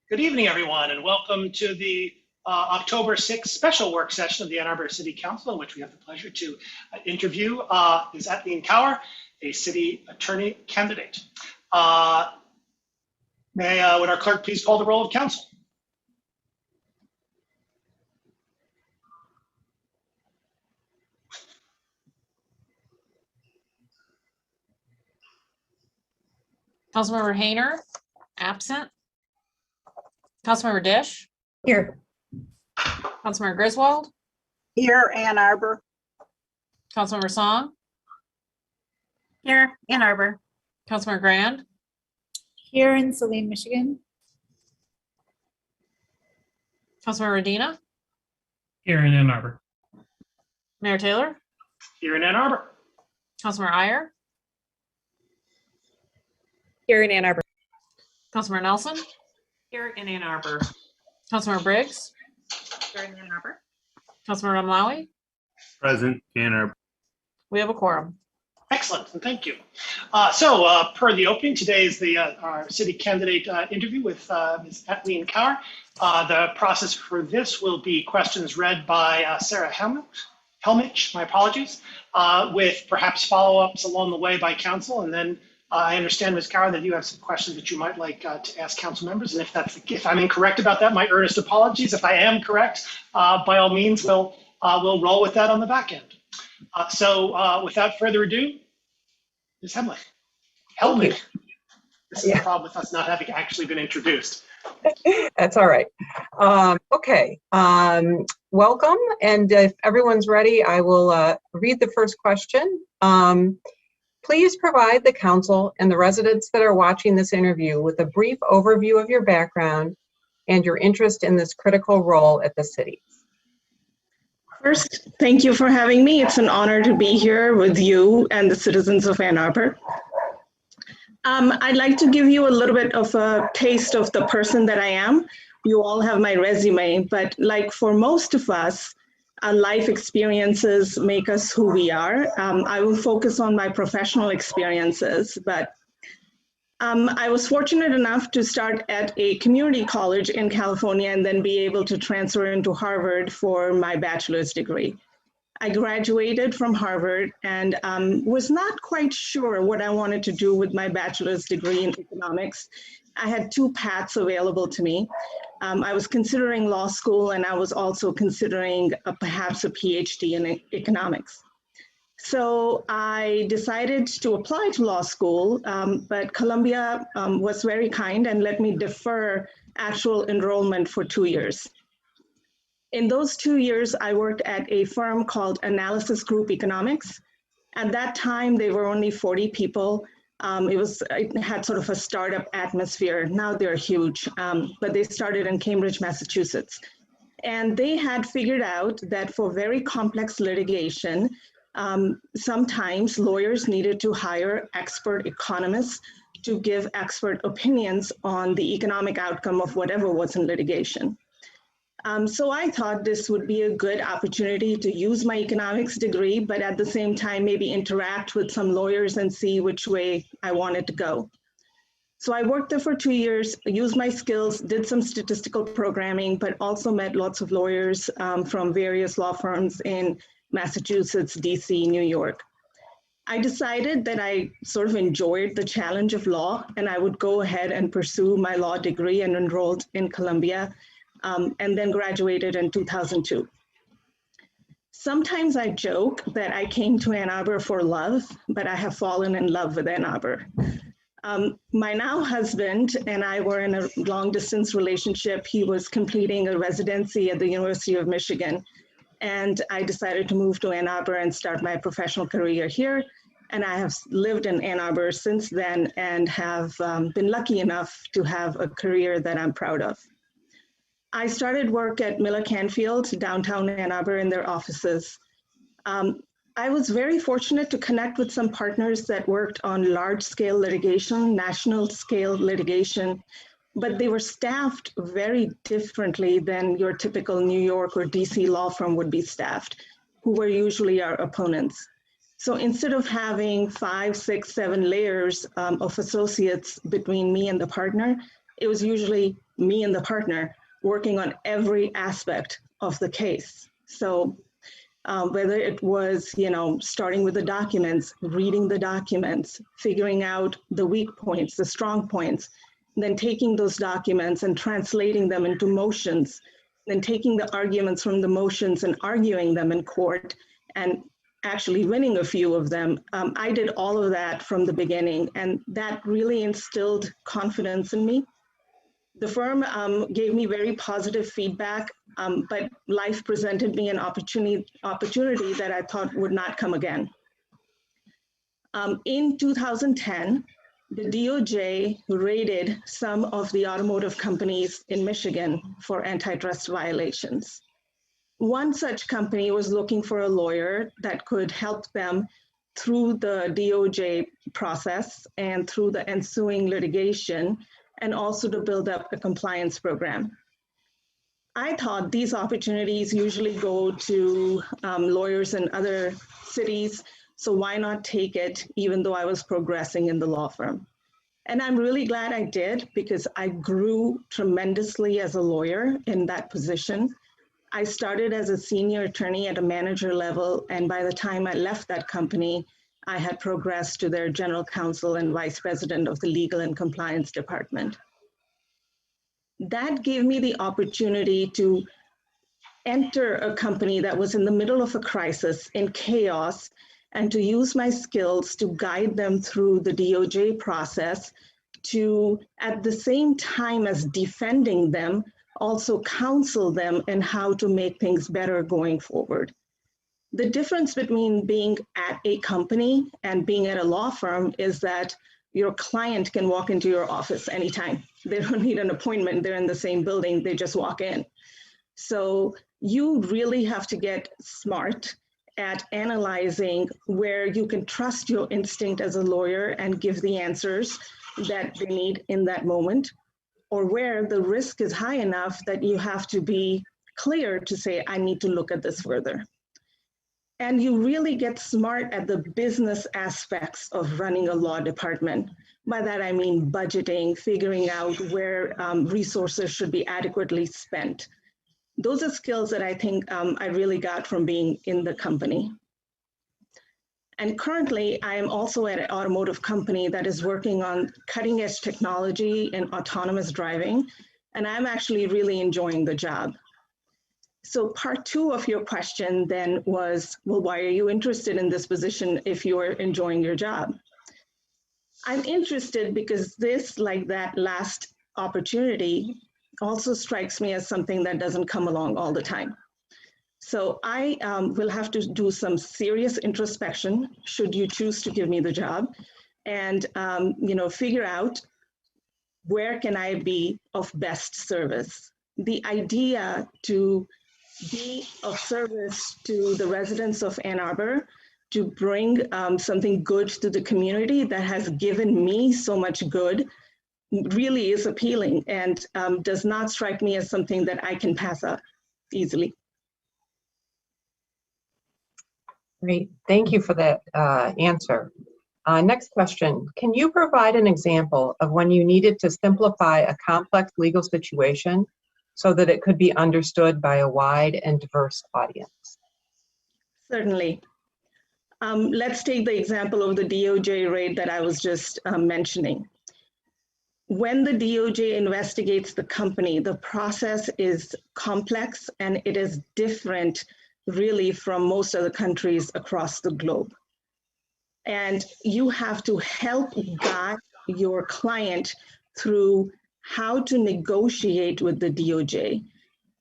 Good evening, everyone, and welcome to the October 6th special work session of the Ann Arbor City Council, in which we have the pleasure to interview Ms. Etleen Cower, a city attorney candidate. Would our clerk please call the roll of council? Councilmember Hayner, absent. Councilmember Dish. Here. Councilmember Griswold. Here, Ann Arbor. Councilmember Song. Here, Ann Arbor. Councilmember Grand. Here in Saline, Michigan. Councilmember Medina. Here in Ann Arbor. Mayor Taylor. Here in Ann Arbor. Councilmember Iyer. Here in Ann Arbor. Councilmember Nelson. Here in Ann Arbor. Councilmember Briggs. Here in Ann Arbor. Councilmember Ramlawi. Present, Ann Arbor. We have a quorum. Excellent, and thank you. Per the opening, today is our city candidate interview with Ms. Etleen Cower. The process for this will be questions read by Sarah Helmich, my apologies, with perhaps follow-ups along the way by council, and then I understand, Ms. Cower, that you have some questions that you might like to ask council members, and if I'm incorrect about that, my earnest apologies. If I am correct, by all means, we'll roll with that on the back end. Without further ado, Ms. Helmich. This is the problem with us not having actually been introduced. That's all right. Welcome, and if everyone's ready, I will read the first question. Please provide the council and the residents that are watching this interview with a brief overview of your background and your interest in this critical role at the city. First, thank you for having me. It's an honor to be here with you and the citizens of Ann Arbor. I'd like to give you a little bit of a taste of the person that I am. You all have my resume, but like for most of us, our life experiences make us who we are. I will focus on my professional experiences, but I was fortunate enough to start at a community college in California and then be able to transfer into Harvard for my bachelor's degree. I graduated from Harvard and was not quite sure what I wanted to do with my bachelor's degree in economics. I had two paths available to me. I was considering law school, and I was also considering perhaps a PhD in economics. So I decided to apply to law school, but Columbia was very kind and let me defer actual enrollment for 2 years. In those 2 years, I worked at a firm called Analysis Group Economics. At that time, they were only 40 people. It had sort of a startup atmosphere. Now they're huge, but they started in Cambridge, Massachusetts. And they had figured out that for very complex litigation, sometimes lawyers needed to hire expert economists to give expert opinions on the economic outcome of whatever was in litigation. So I thought this would be a good opportunity to use my economics degree, but at the same time, maybe interact with some lawyers and see which way I wanted to go. So I worked there for 2 years, used my skills, did some statistical programming, but also met lots of lawyers from various law firms in Massachusetts, DC, New York. I decided that I sort of enjoyed the challenge of law and I would go ahead and pursue my law degree and enrolled in Columbia. And then graduated in 2002. Sometimes I joke that I came to Ann Arbor for love, but I have fallen in love with Ann Arbor. My now husband and I were in a long distance relationship. He was completing a residency at the University of Michigan. And I decided to move to Ann Arbor and start my professional career here. And I have lived in Ann Arbor since then and have been lucky enough to have a career that I'm proud of. I started work at Miller Canfield, downtown Ann Arbor, in their offices. I was very fortunate to connect with some partners that worked on large-scale litigation, national-scale litigation, but they were staffed very differently than your typical New York or DC law firm would be staffed, who were usually our opponents. So instead of having 5, 6, 7 layers of associates between me and the partner, it was usually me and the partner, working on every aspect of the case. So whether it was, starting with the documents, reading the documents, figuring out the weak points, the strong points, then taking those documents and translating them into motions, then taking the arguments from the motions and arguing them in court and actually winning a few of them. I did all of that from the beginning, and that really instilled confidence in me. The firm gave me very positive feedback, but life presented me an opportunity that I thought would not come again. In 2010, the DOJ raided some of the automotive companies in Michigan for antitrust violations. One such company was looking for a lawyer that could help them through the DOJ process and through the ensuing litigation, and also to build up a compliance program. I thought these opportunities usually go to lawyers in other cities, so why not take it even though I was progressing in the law firm? And I'm really glad I did, because I grew tremendously as a lawyer in that position. I started as a senior attorney at a manager level, and by the time I left that company, I had progressed to their general counsel and vice president of the legal and compliance department. That gave me the opportunity to enter a company that was in the middle of a crisis, in chaos, and to use my skills to guide them through the DOJ process, to, at the same time as defending them, also counsel them in how to make things better going forward. The difference between being at a company and being at a law firm is that your client can walk into your office anytime. They don't need an appointment. They're in the same building. They just walk in. So you really have to get smart at analyzing where you can trust your instinct as a lawyer and give the answers that they need in that moment, or where the risk is high enough that you have to be clear to say, I need to look at this further. And you really get smart at the business aspects of running a law department. By that, I mean budgeting, figuring out where resources should be adequately spent. Those are skills that I think I really got from being in the company. And currently, I am also at an automotive company that is working on cutting edge technology and autonomous driving. And I'm actually really enjoying the job. So part two of your question then was, well, why are you interested in this position if you are enjoying your job? I'm interested because this, like that last opportunity, also strikes me as something that doesn't come along all the time. So I will have to do some serious introspection should you choose to give me the job, and figure out where can I be of best service. The idea to be of service to the residents of Ann Arbor, to bring something good to the community that has given me so much good, really is appealing, and does not strike me as something that I can pass up easily. Great, thank you for that answer. Next question, can you provide an example of when you needed to simplify a complex legal situation so that it could be understood by a wide and diverse audience? Certainly. Let's take the example of the DOJ raid that I was just mentioning. When the DOJ investigates the company, the process is complex and it is different really from most other countries across the globe. And you have to help guide your client through how to negotiate with the DOJ,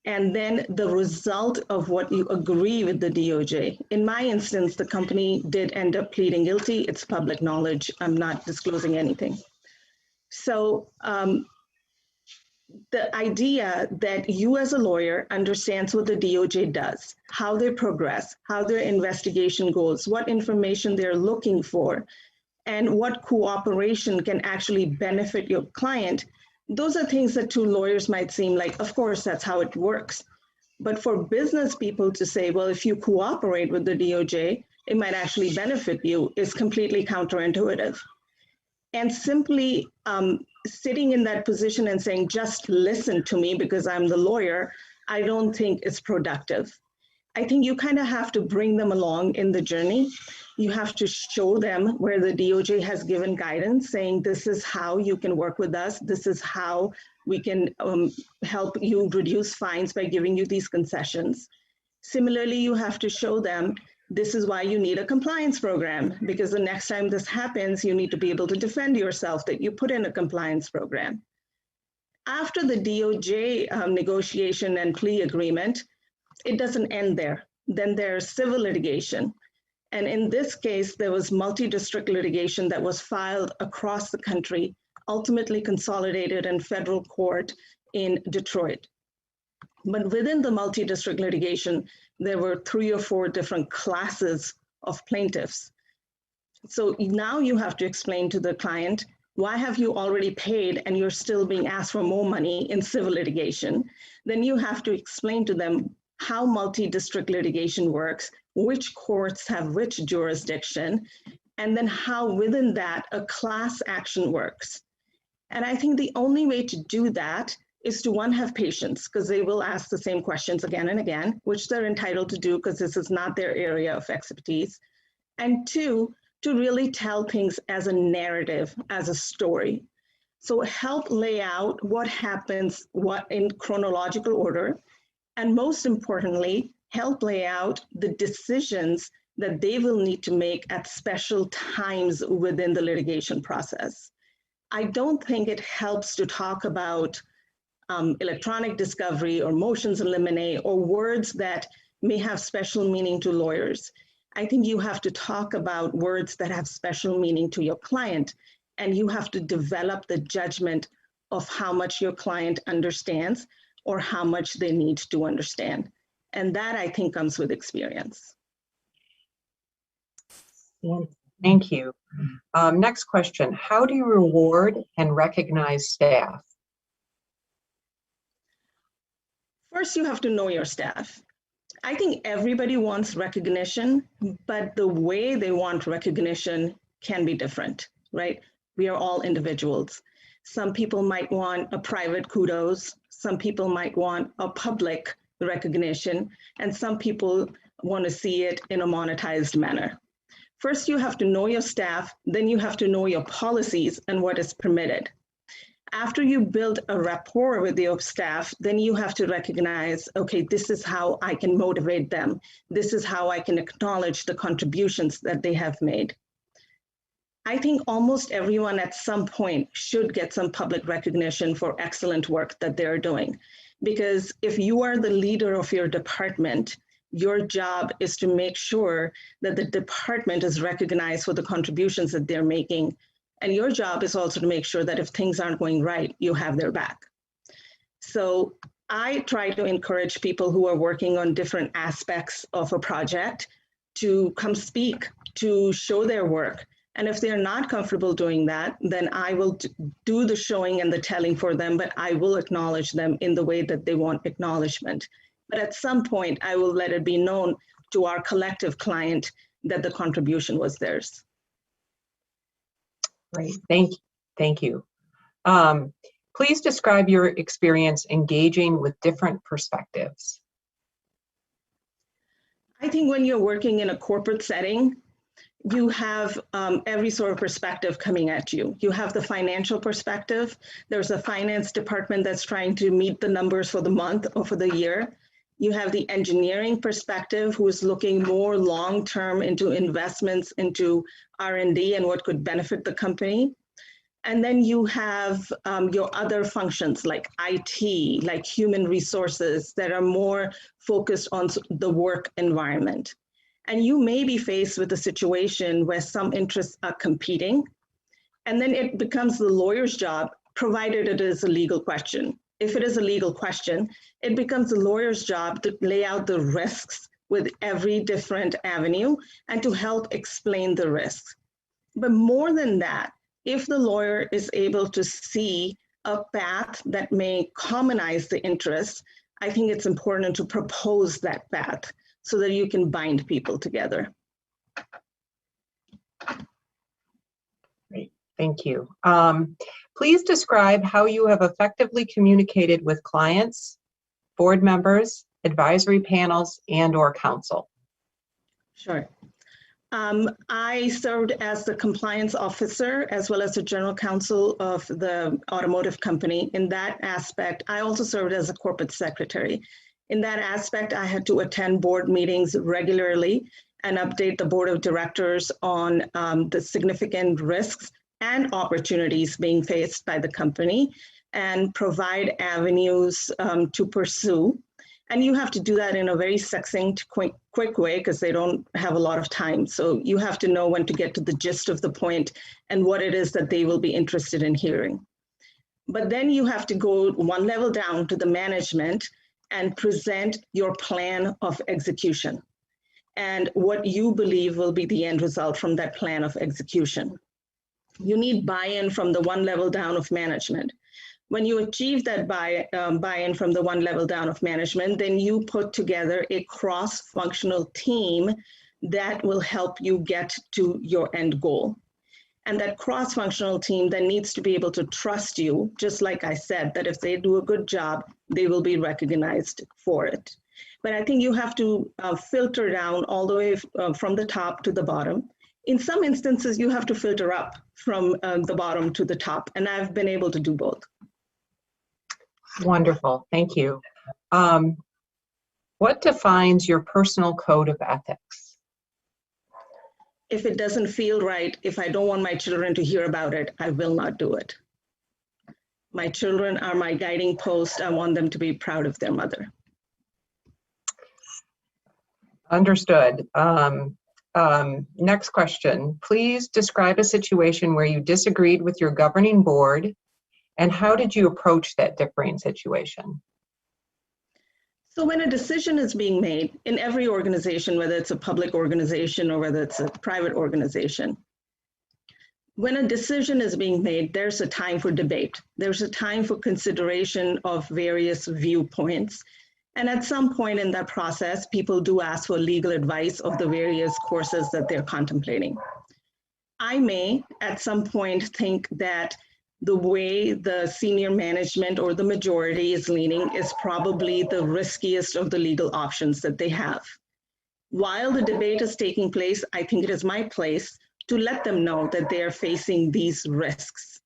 and then the result of what you agree with the DOJ. In my instance, the company did end up pleading guilty. It's public knowledge. I'm not disclosing anything. So the idea that you as a lawyer understands what the DOJ does, how they progress, how their investigation goes, what information they're looking for, and what cooperation can actually benefit your client. Those are things that to lawyers might seem like, of course, that's how it works. But for business people to say, well, if you cooperate with the DOJ, it might actually benefit you, is completely counterintuitive. And simply sitting in that position and saying, just listen to me because I'm the lawyer, I don't think is productive. I think you kind of have to bring them along in the journey. You have to show them where the DOJ has given guidance saying, this is how you can work with us. This is how we can help you reduce fines by giving you these concessions. Similarly, you have to show them this is why you need a compliance program, because the next time this happens, you need to be able to defend yourself that you put in a compliance program. After the DOJ negotiation and plea agreement, it doesn't end there. Then there's civil litigation. And in this case, there was multi-district litigation that was filed across the country, ultimately consolidated in federal court in Detroit. But within the multi-district litigation, there were 3 or 4 different classes of plaintiffs. So now you have to explain to the client, why have you already paid and you're still being asked for more money in civil litigation? Then you have to explain to them how multi-district litigation works, which courts have which jurisdiction, and then how within that a class action works. And I think the only way to do that is to, one, have patience, because they will ask the same questions again and again, which they're entitled to do because this is not their area of expertise. And 2, to really tell things as a narrative, as a story. So help lay out what happens, what in chronological order, and most importantly, help lay out the decisions that they will need to make at special times within the litigation process. I don't think it helps to talk about electronic discovery or motions in limine or words that may have special meaning to lawyers. I think you have to talk about words that have special meaning to your client, and you have to develop the judgment of how much your client understands or how much they need to understand. And that, I think, comes with experience. Thank you. Next question. How do you reward and recognize staff? First, you have to know your staff. I think everybody wants recognition, but the way they want recognition can be different, right? We are all individuals. Some people might want a private kudos. Some people might want a public recognition, and some people want to see it in a monetized manner. First, you have to know your staff, then you have to know your policies and what is permitted. After you build a rapport with your staff, then you have to recognize, okay, this is how I can motivate them. This is how I can acknowledge the contributions that they have made. I think almost everyone at some point should get some public recognition for excellent work that they're doing. Because if you are the leader of your department, your job is to make sure that the department is recognized for the contributions that they're making. And your job is also to make sure that if things aren't going right, you have their back. So I try to encourage people who are working on different aspects of a project to come speak, to show their work. And if they're not comfortable doing that, then I will do the showing and the telling for them, but I will acknowledge them in the way that they want acknowledgement. But at some point, I will let it be known to our collective client that the contribution was theirs. Great, thank you. Please describe your experience engaging with different perspectives. I think when you're working in a corporate setting, you have every sort of perspective coming at you. You have the financial perspective. There's a finance department that's trying to meet the numbers for the month or for the year. You have the engineering perspective, who is looking more long-term into investments into R&D and what could benefit the company. And then you have your other functions like IT, like human resources that are more focused on the work environment. And you may be faced with a situation where some interests are competing, and then it becomes the lawyer's job, provided it is a legal question. If it is a legal question, it becomes the lawyer's job to lay out the risks with every different avenue and to help explain the risks. But more than that, if the lawyer is able to see a path that may commonize the interests, I think it's important to propose that path so that you can bind people together. Great, Thank you. Please describe how you have effectively communicated with clients, board members, advisory panels, and/or council. Sure. I served as the compliance officer as well as the general counsel of the automotive company. In that aspect, I also served as a corporate secretary. In that aspect, I had to attend board meetings regularly and update the board of directors on the significant risks and opportunities being faced by the company and provide avenues to pursue. And you have to do that in a very succinct, quick way because they don't have a lot of time. So you have to know when to get to the gist of the point and what it is that they will be interested in hearing. But then you have to go one level down to the management and present your plan of execution and what you believe will be the end result from that plan of execution. You need buy-in from the one level down of management. When you achieve that buy-in from the one level down of management, then you put together a cross-functional team that will help you get to your end goal. And that cross-functional team then needs to be able to trust you, just like I said, that if they do a good job, they will be recognized for it. But I think you have to filter down all the way from the top to the bottom. In some instances, you have to filter up from the bottom to the top, and I've been able to do both. Wonderful, thank you. What defines your personal code of ethics? If it doesn't feel right, if I don't want my children to hear about it, I will not do it. My children are my guiding post. I want them to be proud of their mother. Understood. Next question. Please describe a situation where you disagreed with your governing board, and how did you approach that differing situation? So when a decision is being made in every organization, whether it's a public organization or whether it's a private organization, when a decision is being made, there's a time for debate. There's a time for consideration of various viewpoints. And at some point in that process, people do ask for legal advice of the various courses that they're contemplating. I may, at some point, think that the way the senior management or the majority is leaning is probably the riskiest of the legal options that they have. While the debate is taking place, I think it is my place to let them know that they are facing these risks.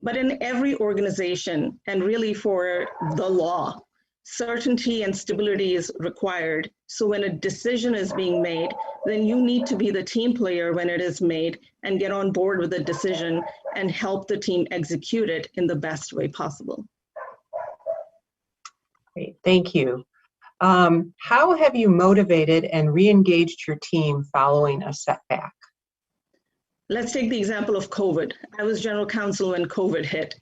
But in every organization, and really for the law, certainty and stability is required. So when a decision is being made, then you need to be the team player when it is made and get on board with the decision and help the team execute it in the best way possible. Great, thank you. How have you motivated and re-engaged your team following a setback? Let's take the example of COVID. I was general counsel when COVID hit.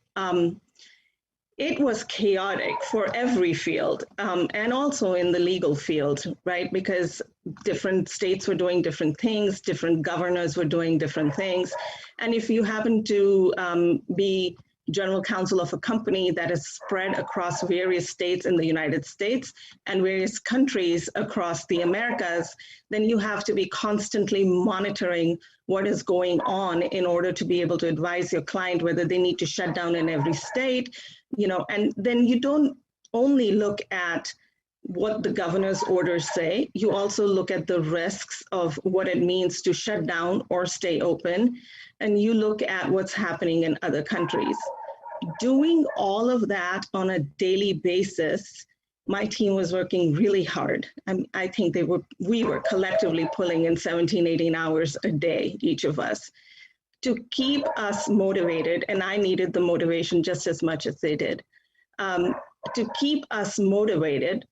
It was chaotic for every field and also in the legal field, right? Because different states were doing different things, different governors were doing different things. And if you happen to be general counsel of a company that is spread across various states in the United States and various countries across the Americas, then you have to be constantly monitoring what is going on in order to be able to advise your client whether they need to shut down in every state, you know, and then you don't only look at what the governor's orders say, you also look at the risks of what it means to shut down or stay open, and you look at what's happening in other countries. Doing all of that on a daily basis, my team was working really hard. I think we were collectively pulling in 17, 18 hours a day, each of us, to keep us motivated, and I needed the motivation just as much as they did. To keep us motivated,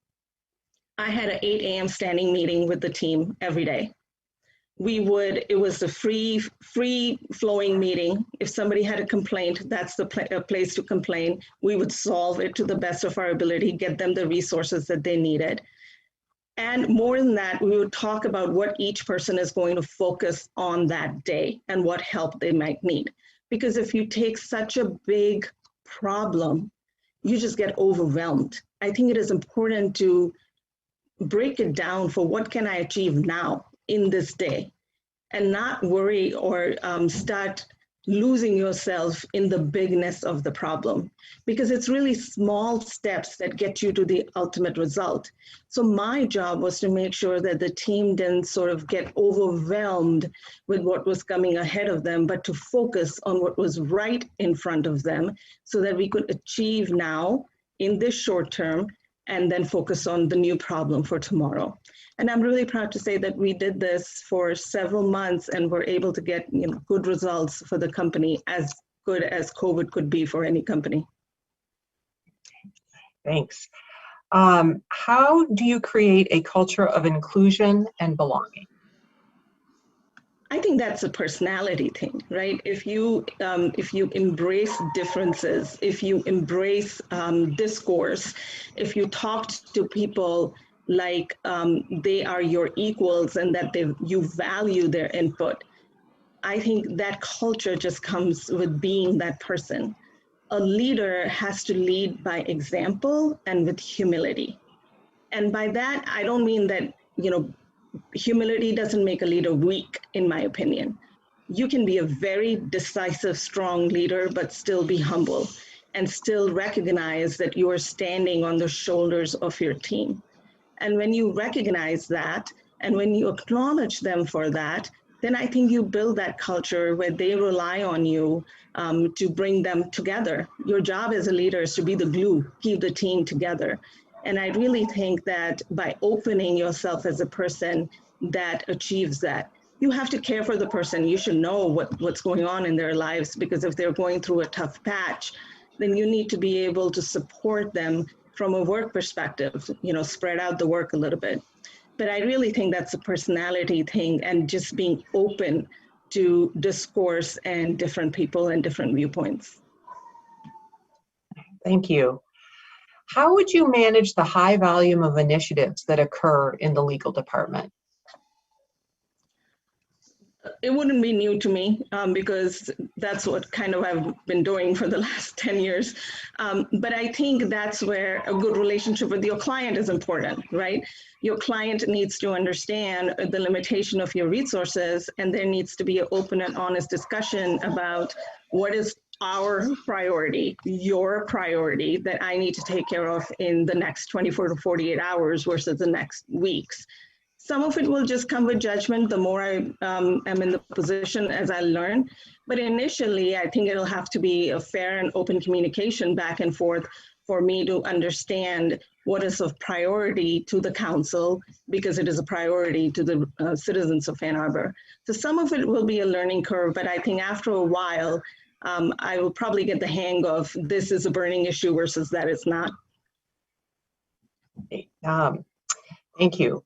I had an 8 a.m. standing meeting with the team every day. It was a free flowing meeting. If somebody had a complaint, that's the place to complain. We would solve it to the best of our ability, get them the resources that they needed. And more than that, we would talk about what each person is going to focus on that day and what help they might need. Because if you take such a big problem, you just get overwhelmed. I think it is important to break it down for what can I achieve now in this day and not worry or start losing yourself in the bigness of the problem, because it's really small steps that get you to the ultimate result. So my job was to make sure that the team didn't sort of get overwhelmed with what was coming ahead of them, but to focus on what was right in front of them so that we could achieve now in this short term and then focus on the new problem for tomorrow. And I'm really proud to say that we did this for several months and were able to get good results for the company, as good as COVID could be for any company. Thanks. How do you create a culture of inclusion and belonging? I think that's a personality thing, right? If you embrace differences, if you embrace discourse, if you talk to people like they are your equals and that you value their input, I think that culture just comes with being that person. A leader has to lead by example and with humility. And by that, I don't mean that, humility doesn't make a leader weak, in my opinion. You can be a very decisive, strong leader, but still be humble and still recognize that you are standing on the shoulders of your team. And when you recognize that, and when you acknowledge them for that, then I think you build that culture where they rely on you to bring them together. Your job as a leader is to be the glue, keep the team together. And I really think that by opening yourself as a person that achieves that, you have to care for the person. You should know what's going on in their lives, because if they're going through a tough patch, then you need to be able to support them from a work perspective, spread out the work a little bit. But I really think that's a personality thing, and just being open to discourse and different people and different viewpoints. Thank you. How would you manage the high volume of initiatives that occur in the legal department? It wouldn't be new to me because that's what kind of I've been doing for the last 10 years. But I think that's where a good relationship with your client is important, right? Your client needs to understand the limitation of your resources, and there needs to be an open and honest discussion about what is our priority, your priority that I need to take care of in the next 24 to 48 hours versus the next weeks. Some of it will just come with judgment the more I am in the position as I learn. But initially, I think it'll have to be a fair and open communication back and forth for me to understand what is of priority to the council, because it is a priority to the citizens of Ann Arbor. So some of it will be a learning curve, but I think after a while, I will probably get the hang of this is a burning issue versus that it's not. Thank you.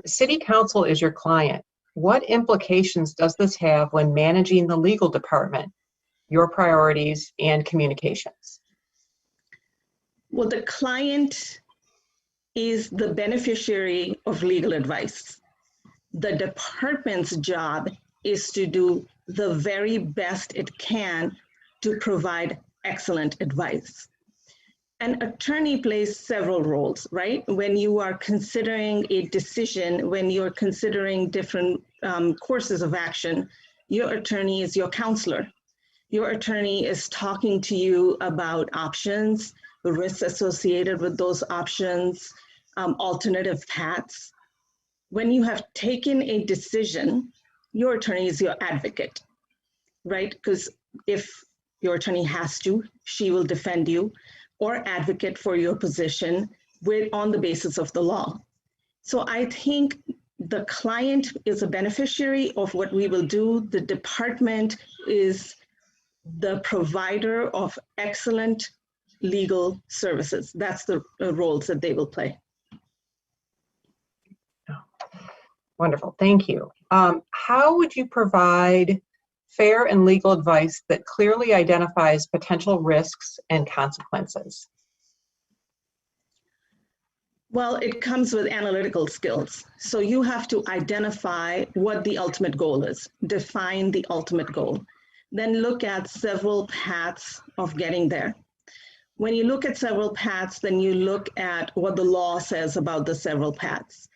City Council is your client. What implications does this have when managing the legal department, your priorities, and communications? Well, the client is the beneficiary of legal advice. The department's job is to do the very best it can to provide excellent advice. An attorney plays several roles, right? When you are considering a decision, when you're considering different courses of action, your attorney is your counselor. Your attorney is talking to you about options, the risks associated with those options, alternative paths. When you have taken a decision, your attorney is your advocate, right? Because if your attorney has to, she will defend you or advocate for your position on the basis of the law. So I think the client is a beneficiary of what we will do. The department is the provider of excellent legal services. That's the roles that they will play. Wonderful, thank you. How would you provide fair and legal advice that clearly identifies potential risks and consequences? Well, it comes with analytical skills. So you have to identify what the ultimate goal is, define the ultimate goal, then look at several paths of getting there. When you look at several paths, then you look at what the law says about the several paths.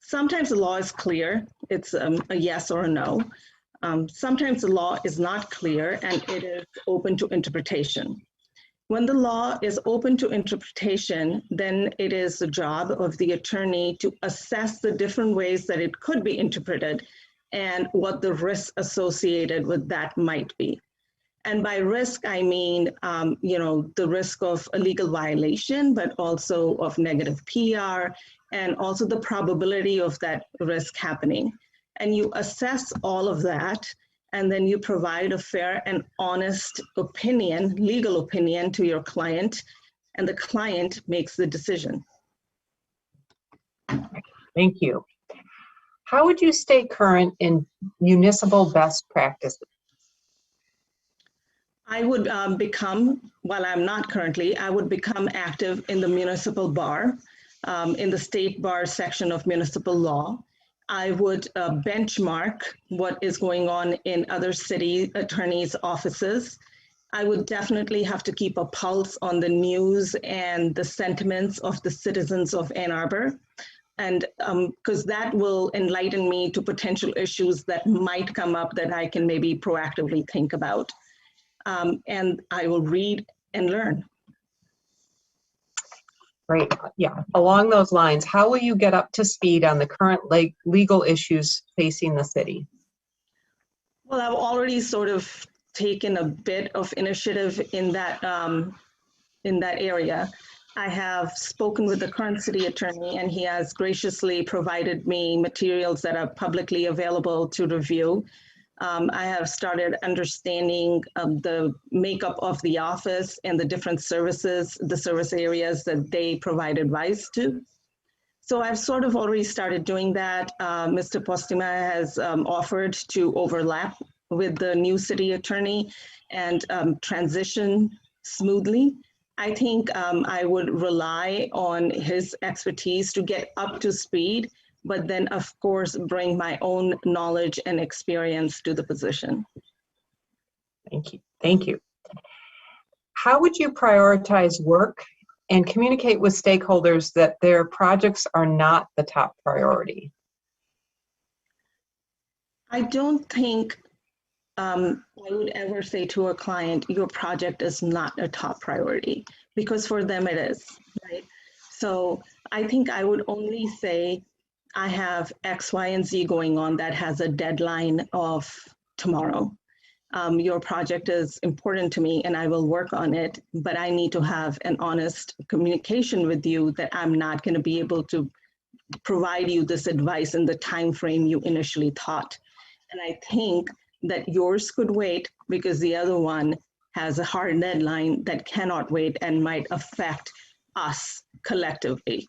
Sometimes the law is clear, it's a yes or a no. Sometimes the law is not clear and it is open to interpretation. When the law is open to interpretation, then it is the job of the attorney to assess the different ways that it could be interpreted and what the risks associated with that might be. And by risk, I mean, the risk of a legal violation, but also of negative PR, and also the probability of that risk happening. And you assess all of that, and then you provide a fair and honest opinion, legal opinion to your client, and the client makes the decision. Thank you. How would you stay current in municipal best practices? I would become, while I'm not currently, I would become active in the municipal bar, in the state bar section of municipal law. I would benchmark what is going on in other city attorneys' offices. I would definitely have to keep a pulse on the news and the sentiments of the citizens of Ann Arbor. And because that will enlighten me to potential issues that might come up that I can maybe proactively think about. And I will read and learn. Great. Yeah. Along those lines, how will you get up to speed on the current legal issues facing the city? Well, I've already sort of taken a bit of initiative in that area. I have spoken with the current city attorney, and he has graciously provided me materials that are publicly available to review. I have started understanding the makeup of the office and the different services, the service areas that they provide advice to. So I've sort of already started doing that. Mr. Postima has offered to overlap with the new city attorney and transition smoothly. I think I would rely on his expertise to get up to speed, but then of course bring my own knowledge and experience to the position. Thank you. Thank you. How would you prioritize work and communicate with stakeholders that their projects are not the top priority? I don't think I would ever say to a client, your project is not a top priority, because for them it is, right? So I think I would only say, I have X, Y, and Z going on that has a deadline of tomorrow. Your project is important to me and I will work on it, but I need to have an honest communication with you that I'm not going to be able to provide you this advice in the time frame you initially thought. And I think that yours could wait because the other one has a hard deadline that cannot wait and might affect us collectively.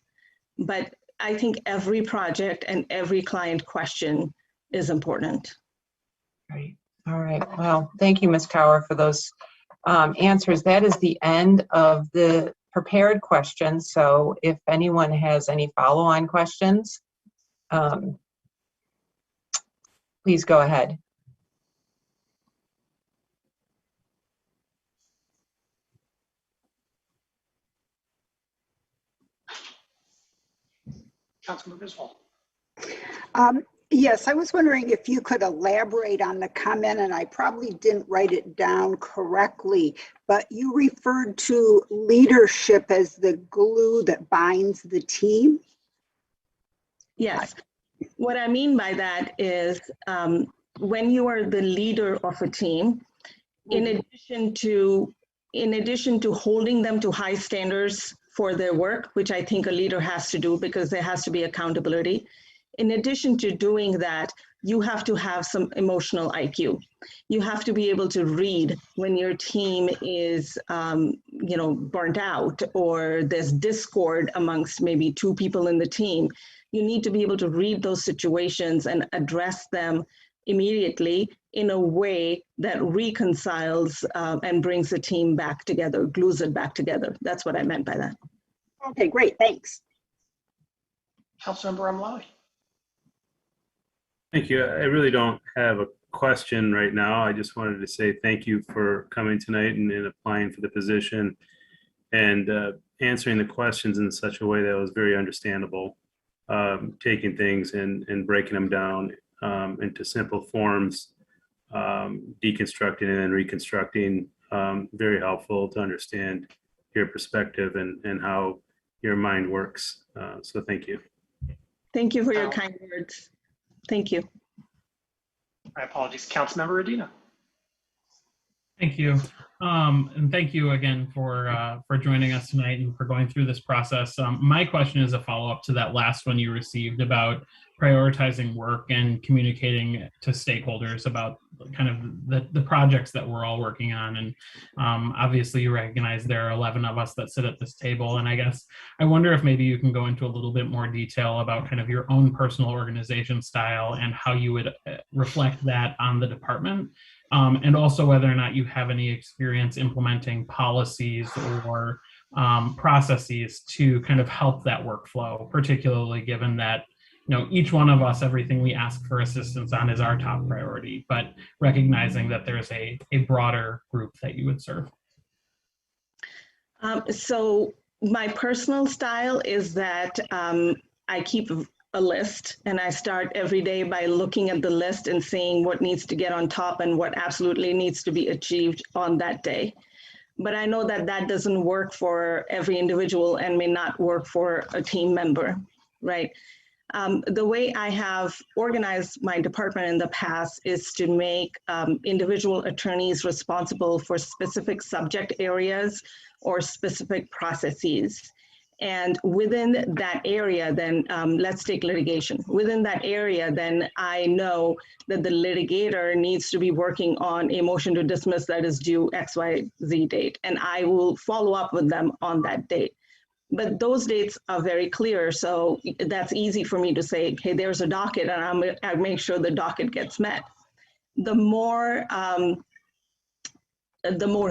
But I think every project and every client question is important. Great. All right. Well, thank you, Ms. Cower, for those answers. That is the end of the prepared questions. So if anyone has any follow-on questions, please go ahead. Councilmember Griswold. Yes, I was wondering if you could elaborate on the comment, and I probably didn't write it down correctly, but you referred to leadership as the glue that binds the team. Yes. What I mean by that is when you are the leader of a team, in addition to holding them to high standards for their work, which I think a leader has to do because there has to be accountability. In addition to doing that, you have to have some emotional IQ. You have to be able to read when your team is, burnt out or there's discord amongst maybe two people in the team. You need to be able to read those situations and address them immediately in a way that reconciles and brings the team back together, glues it back together. That's what I meant by that. Okay, great, thanks. Councilmember Amlawi. Thank you. I really don't have a question right now. I just wanted to say thank you for coming tonight and applying for the position and answering the questions in such a way that was very understandable, taking things and breaking them down into simple forms deconstructing and then reconstructing. Very helpful to understand your perspective and how your mind works. So thank you. Thank you for your kind words. Thank you. My apologies, Councilmember Adina. Thank you. And thank you again for joining us tonight and for going through this process. My question is a follow-up to that last one you received about prioritizing work and communicating to stakeholders about kind of the projects that we're all working on. And obviously you recognize there are 11 of us that sit at this table. And I guess I wonder if maybe you can go into a little bit more detail about kind of your own personal organization style and how you would reflect that on the department. And also whether or not you have any experience implementing policies or processes to kind of help that workflow, particularly given that, you know, each one of us, everything we ask for assistance on is our top priority, but recognizing that there's a broader group that you would serve. So my personal style is that I keep a list, and I start every day by looking at the list and seeing what needs to get on top and what absolutely needs to be achieved on that day. But I know that that doesn't work for every individual and may not work for a team member, right? The way I have organized my department in the past is to make individual attorneys responsible for specific subject areas or specific processes. And within that area, then let's take litigation. Within that area, then I know that the litigator needs to be working on a motion to dismiss that is due XYZ date, and I will follow up with them on that date. But those dates are very clear, so that's easy for me to say, hey, there's a docket, and I make sure the docket gets met. The more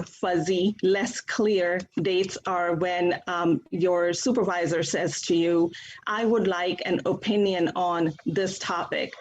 fuzzy, less clear dates are when your supervisor says to you, I would like an opinion on this topic.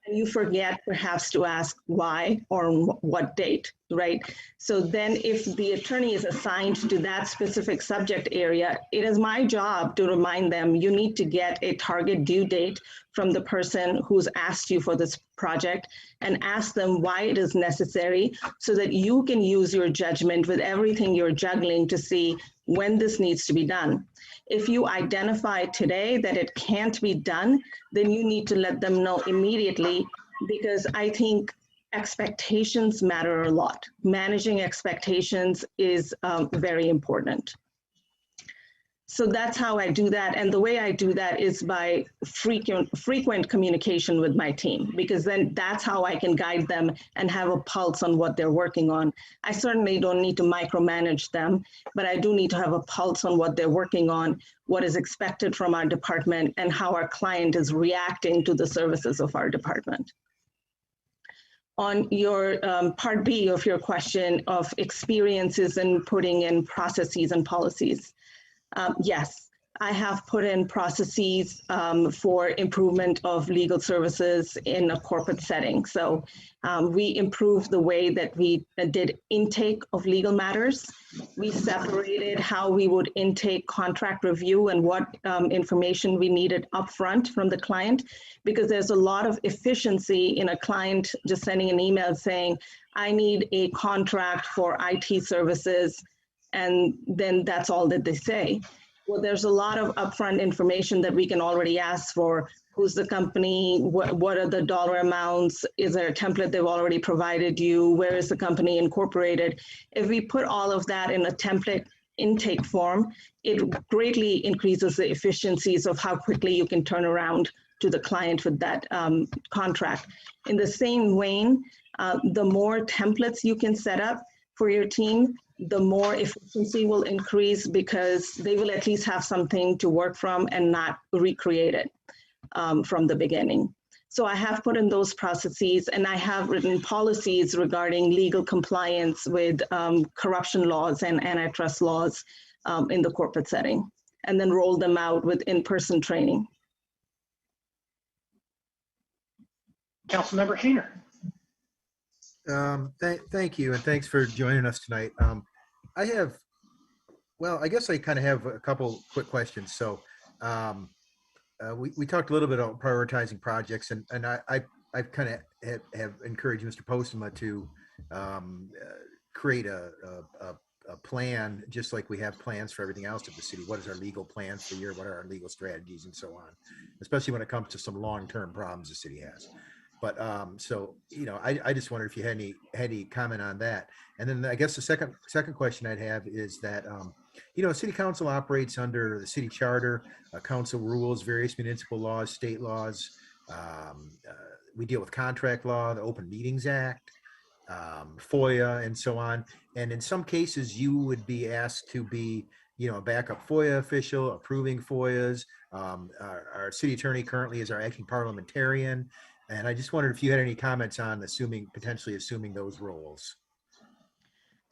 And you forget perhaps to ask why or what date, right? So then if the attorney is assigned to that specific subject area, it is my job to remind them, you need to get a target due date from the person who's asked you for this project and ask them why it is necessary so that you can use your judgment with everything you're juggling to see when this needs to be done. If you identify today that it can't be done, then you need to let them know immediately, because I think expectations matter a lot. Managing expectations is very important. So that's how I do that. And the way I do that is by frequent communication with my team, because then that's how I can guide them and have a pulse on what they're working on. I certainly don't need to micromanage them, but I do need to have a pulse on what they're working on, what is expected from our department, and how our client is reacting to the services of our department. On your part B of your question of experiences in putting in processes and policies. Yes, I have put in processes for improvement of legal services in a corporate setting. So we improved the way that we did intake of legal matters. We separated how we would intake contract review and what information we needed upfront from the client, because there's a lot of efficiency in a client just sending an email saying, I need a contract for IT services, and then that's all that they say. Well, there's a lot of upfront information that we can already ask for. Who's the company? What are the dollar amounts? Is there a template they've already provided you? Where is the company incorporated? If we put all of that in a template intake form, it greatly increases the efficiencies of how quickly you can turn around to the client with that contract. In the same vein, the more templates you can set up for your team, the more efficiency will increase, because they will at least have something to work from and not recreate it from the beginning. So I have put in those processes, and I have written policies regarding legal compliance with corruption laws and antitrust laws in the corporate setting, and then roll them out with in-person training. Councilmember Hayner. Thank you, and thanks for joining us tonight. I guess I kind of have a couple quick questions. So we talked a little bit about prioritizing projects, and I I've kind of have encouraged Mr. Postma to create a plan, just like we have plans for everything else of the city. What is our legal plan for the year? What are our legal strategies and so on, especially when it comes to some long-term problems the city has. But so, you know, I just wondered if you had any comment on that. And then I guess the second question I'd have is that, you know, city council operates under the city charter, council rules, various municipal laws, state laws. We deal with contract law, the Open Meetings Act, FOIA, and so on. And in some cases, you would be asked to be, you know, a backup FOIA official, approving FOIAs. Our city attorney currently is our acting parliamentarian. And I just wondered if you had any comments on potentially assuming those roles.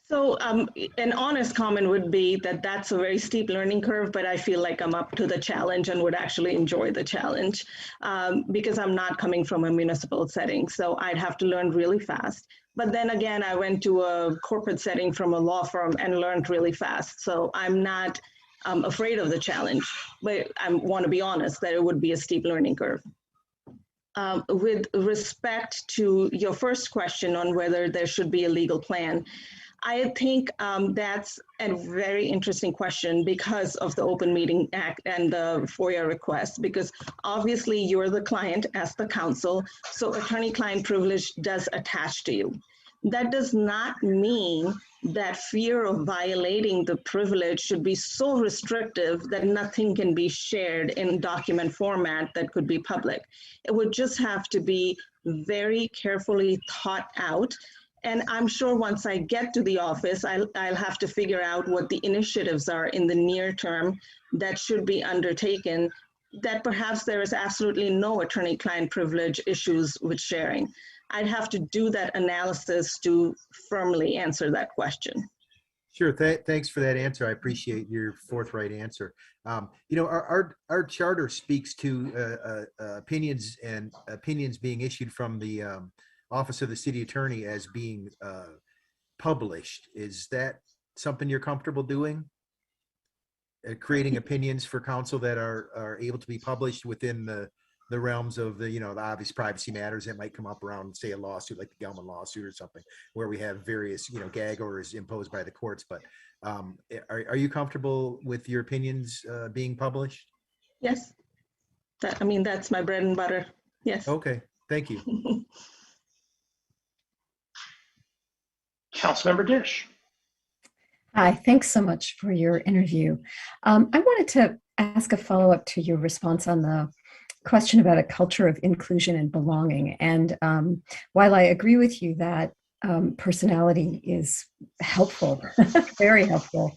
So an honest comment would be that that's a very steep learning curve, but I feel like I'm up to the challenge and would actually enjoy the challenge because I'm not coming from a municipal setting. So I'd have to learn really fast. But then again, I went to a corporate setting from a law firm and learned really fast. So I'm not afraid of the challenge, but I want to be honest that it would be a steep learning curve. With respect to your first question on whether there should be a legal plan, I think that's a very interesting question because of the Open Meeting Act and the FOIA request, because obviously you're the client as the council, so attorney-client privilege does attach to you. That does not mean that fear of violating the privilege should be so restrictive that nothing can be shared in document format that could be public. It would just have to be very carefully thought out. And I'm sure once I get to the office, I'll have to figure out what the initiatives are in the near term that should be undertaken, that perhaps there is absolutely no attorney-client privilege issues with sharing. I'd have to do that analysis to firmly answer that question. Sure. Thanks for that answer. I appreciate your forthright answer. You know, our charter speaks to opinions being issued from the Office of the City Attorney as being published. Is that something you're comfortable doing? Creating opinions for council that are able to be published within the realms of the, you know, the obvious privacy matters that might come up around, say, a lawsuit like the Gelman lawsuit or something, where we have various, you know, gag orders imposed by the courts. But are you comfortable with your opinions being published? Yes. I mean, that's my bread and butter. Yes. Okay. Thank you. Councilmember Dish. Hi, thanks so much for your interview. I wanted to ask a follow-up to your response on the question about a culture of inclusion and belonging. And while I agree with you that personality is helpful, very helpful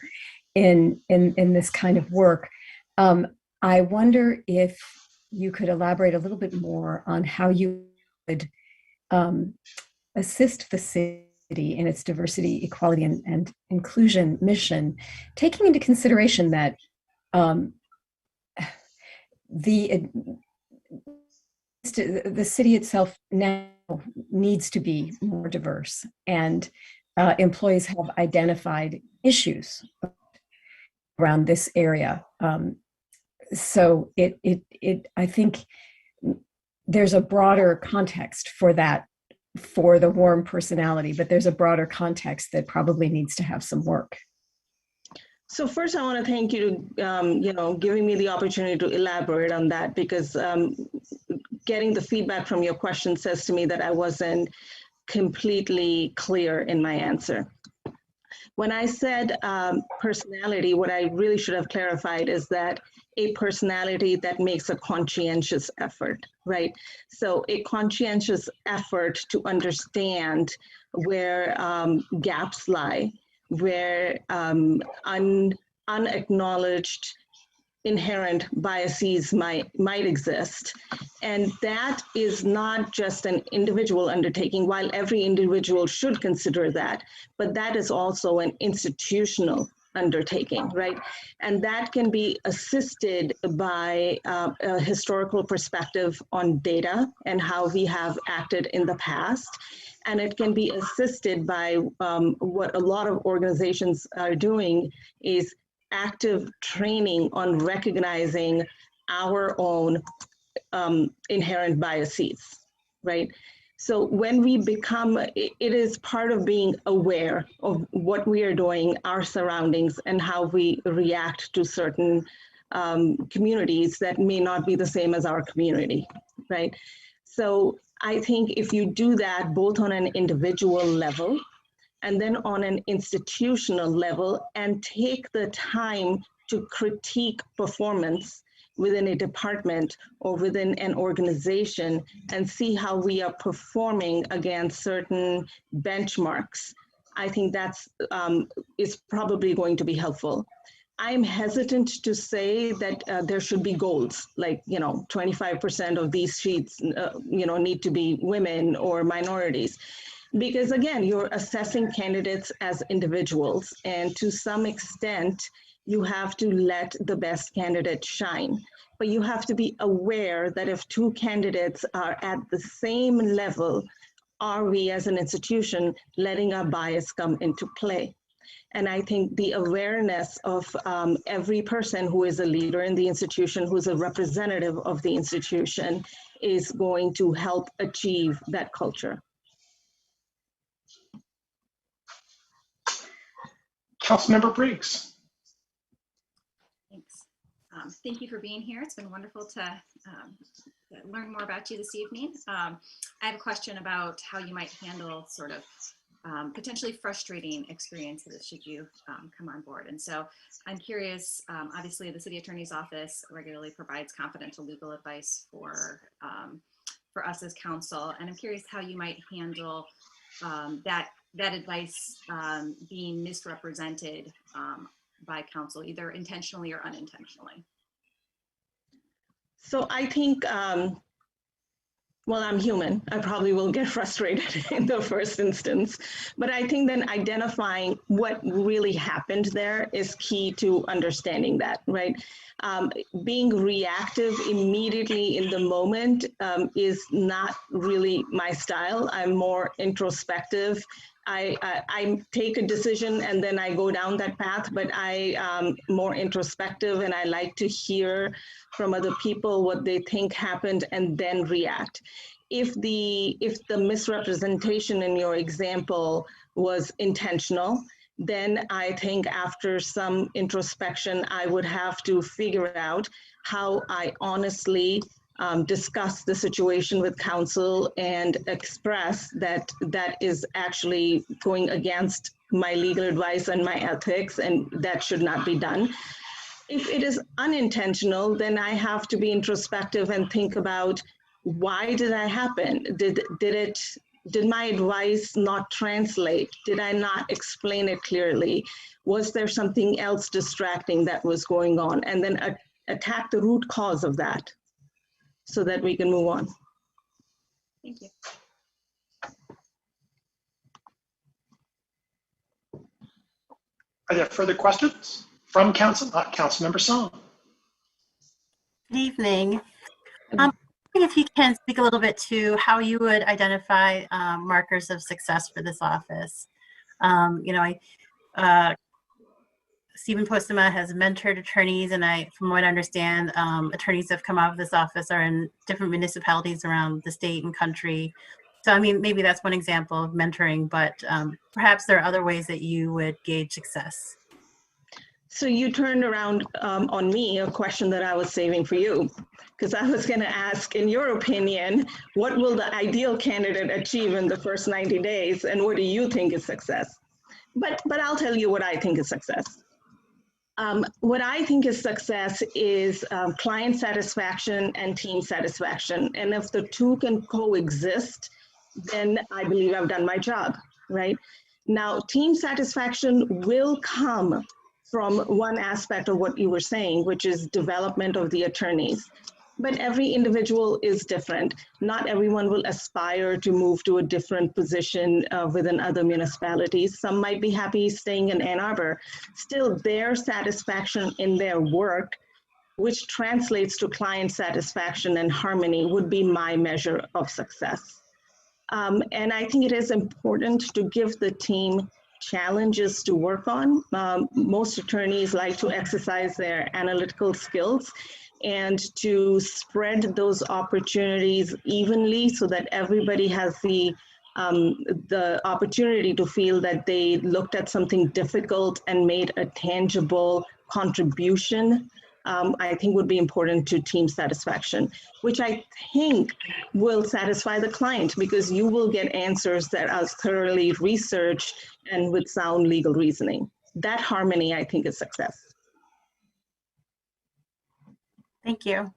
in this kind of work, I wonder if you could elaborate a little bit more on how you would assist the city in its diversity, equality, and inclusion mission, taking into consideration that the city itself now needs to be more diverse, and employees have identified issues around this area. So I think there's a broader context for that, for the warm personality, but there's a broader context that probably needs to have some work. So first, I want to thank you to, giving me the opportunity to elaborate on that, because getting the feedback from your question says to me that I wasn't completely clear in my answer. When I said personality, what I really should have clarified is that a personality that makes a conscientious effort, right? So a conscientious effort to understand where gaps lie, where unacknowledged inherent biases might exist. And that is not just an individual undertaking, while every individual should consider that, but that is also an institutional undertaking, right? And that can be assisted by a historical perspective on data and how we have acted in the past. And it can be assisted by what a lot of organizations are doing is active training on recognizing our own inherent biases. right? So when we become, it is part of being aware of what we are doing, our surroundings, and how we react to certain communities that may not be the same as our community, right? So I think if you do that both on an individual level and then on an institutional level, and take the time to critique performance within a department or within an organization and see how we are performing against certain benchmarks, I think that's is probably going to be helpful. I'm hesitant to say that there should be goals, like, 25% of these seats, need to be women or minorities. Because again, you're assessing candidates as individuals, and to some extent, you have to let the best candidate shine. But you have to be aware that if two candidates are at the same level, are we as an institution letting our bias come into play? And I think the awareness of every person who is a leader in the institution, who's a representative of the institution, is going to help achieve that culture. Councilmember Briggs. Thanks. Thank you for being here. It's been wonderful to learn more about you this evening. I have a question about how you might handle sort of potentially frustrating experiences should you come on board. And so I'm curious, obviously the city attorney's office regularly provides confidential legal advice for us as council. And I'm curious how you might handle that advice being misrepresented by council, either intentionally or unintentionally. So I think, well, I'm human. I probably will get frustrated in the first instance, but I think then identifying what really happened there is key to understanding that, right? Being reactive immediately in the moment is not really my style. I'm more introspective. I take a decision and then I go down that path, but I'm more introspective, and I like to hear from other people what they think happened and then react. If the misrepresentation in your example was intentional, then I think after some introspection, I would have to figure out how I honestly discuss the situation with council and express that that is actually going against my legal advice and my ethics, and that should not be done. If it is unintentional, then I have to be introspective and think about, why did that happen? Did my advice not translate? Did I not explain it clearly? Was there something else distracting that was going on? And then attack the root cause of that so that we can move on. Thank you. Are there further questions from council? Councilmember Song. Good evening. If you can speak a little bit to how you would identify markers of success for this office. Stephen Postema has mentored attorneys, and from what I understand, attorneys that have come out of this office are in different municipalities around the state and country. So, I mean, maybe that's one example of mentoring, but perhaps there are other ways that you would gauge success. So you turned around on me a question that I was saving for you, because I was going to ask, in your opinion, what will the ideal candidate achieve in the first 90 days, and what do you think is success? But I'll tell you what I think is success. What I think is success is client satisfaction and team satisfaction. And if the two can coexist, then I believe I've done my job, right? Now, team satisfaction will come from one aspect of what you were saying, which is development of the attorneys. But every individual is different. Not everyone will aspire to move to a different position within other municipalities. Some might be happy staying in Ann Arbor. Still, their satisfaction in their work, which translates to client satisfaction and harmony, would be my measure of success. And I think it is important to give the team challenges to work on. Most attorneys like to exercise their analytical skills, and to spread those opportunities evenly so that everybody has the opportunity to feel that they looked at something difficult and made a tangible contribution, I think would be important to team satisfaction, which I think will satisfy the client because you will get answers that are thoroughly researched and with sound legal reasoning. That harmony, I think, is success. Thank you.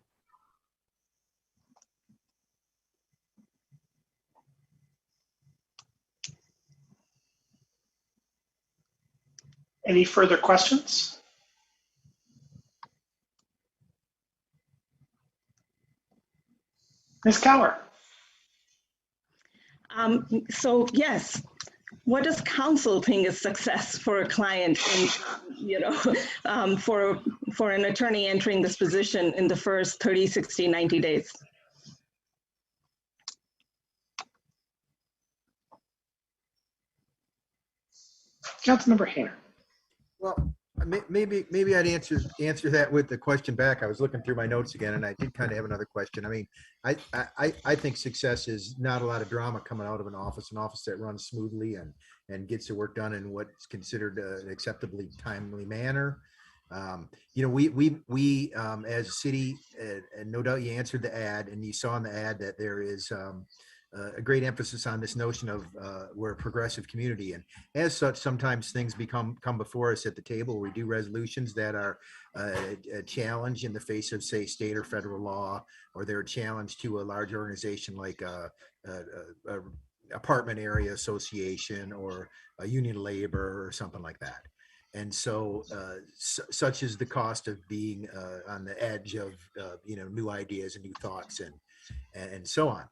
Any further questions? Ms. Cower. So yes, what does counsel think is success for a client in, for an attorney entering this position in the first 30, 60, 90 days? Councilmember Hayner. Well, maybe I'd answer that with the question back. I was looking through my notes again, and I did kind of have another question. I mean, I think success is not a lot of drama coming out of an office that runs smoothly and gets the work done in what's considered an acceptably timely manner. We as a city, and no doubt you answered the ad, and you saw in the ad that there is a great emphasis on this notion of we're a progressive community, and as such, sometimes things come before us at the table. We do resolutions that are a challenge in the face of, say, state or federal law, or they're a challenge to a large organization like a apartment area association or a union of labor or something like that. And so such is the cost of being on the edge of new ideas and new thoughts and so on.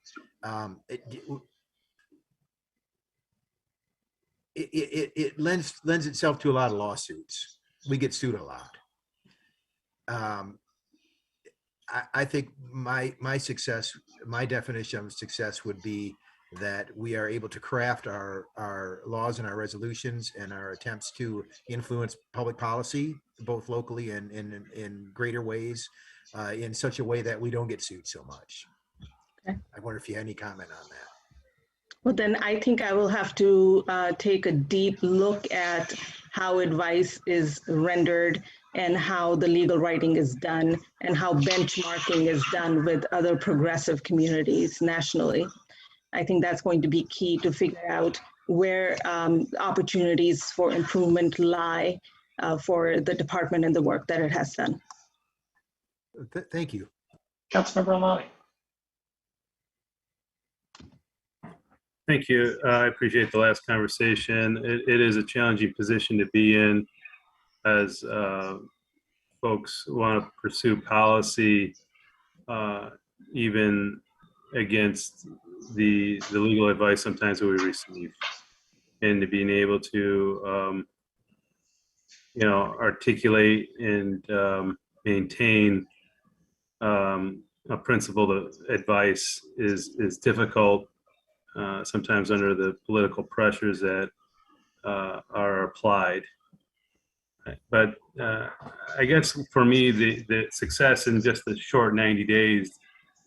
It lends itself to a lot of lawsuits. We get sued a lot. I think my success, my definition of success would be that we are able to craft our laws and our resolutions and our attempts to influence public policy, both locally and in greater ways, in such a way that we don't get sued so much. Okay. I wonder if you had any comment on that. Well, then I think I will have to take a deep look at how advice is rendered and how the legal writing is done and how benchmarking is done with other progressive communities nationally. I think that's going to be key to figure out where opportunities for improvement lie for the department and the work that it has done. Thank you. Councilmember O'Malley. Thank you. I appreciate the last conversation. It is a challenging position to be in as folks want to pursue policy, even against the legal advice sometimes that we receive, and to being able to articulate and maintain a principled advice is difficult, sometimes under the political pressures that are applied. But I guess for me, the success in just the short 90 days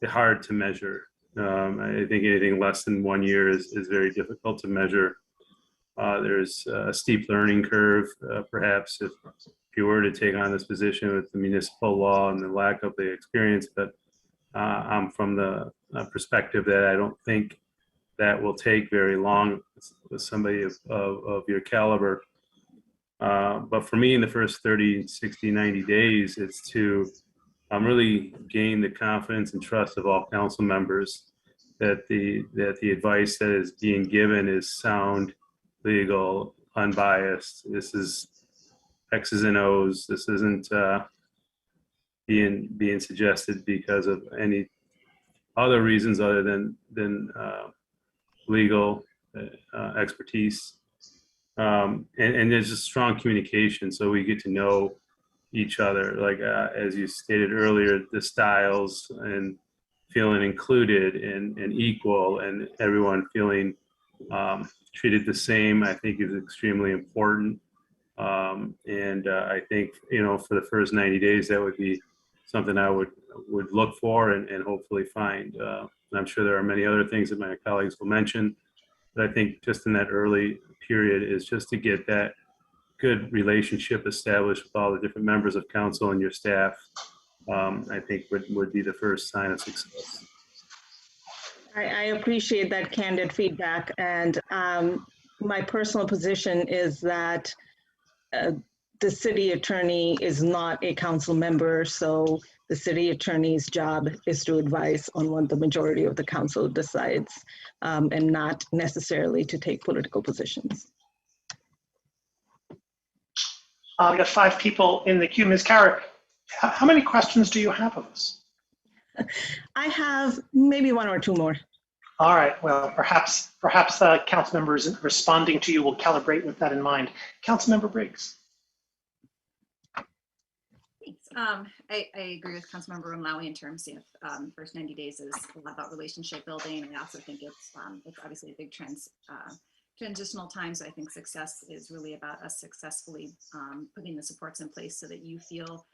is hard to measure. I think anything less than 1 year is very difficult to measure. There's a steep learning curve, perhaps, if you were to take on this position with the municipal law and the lack of the experience. But I'm from the perspective that I don't think that will take very long with somebody of your caliber. But for me, in the first 30, 60, 90 days, it's to really gain the confidence and trust of all council members that the advice that is being given is sound, legal, unbiased. This is X's and O's. This isn't being suggested because of any other reasons other than legal expertise. And there's just strong communication, so we get to know each other, like as you stated earlier, the styles and feeling included and equal, and everyone feeling treated the same, I think is extremely important. And I think, for the first 90 days, that would be something I would look for and hopefully find. And I'm sure there are many other things that my colleagues will mention, but I think just in that early period is just to get that good relationship established with all the different members of council and your staff, I think would be the first sign of success. I appreciate that candid feedback, and my personal position is that the city attorney is not a council member, so the city attorney's job is to advise on what the majority of the council decides, and not necessarily to take political positions. We got 5 people in the queue. Ms. Carrick, how many questions do you have of us? I have maybe 1 or 2 more. All right. Well, perhaps the council members responding to you will calibrate with that in mind. Councilmember Briggs. Thanks. I agree with Councilmember Romlawi in terms of first 90 days is a lot about relationship building. I also think it's obviously a big transitional time. So I think success is really about us successfully putting the supports in place so that you feel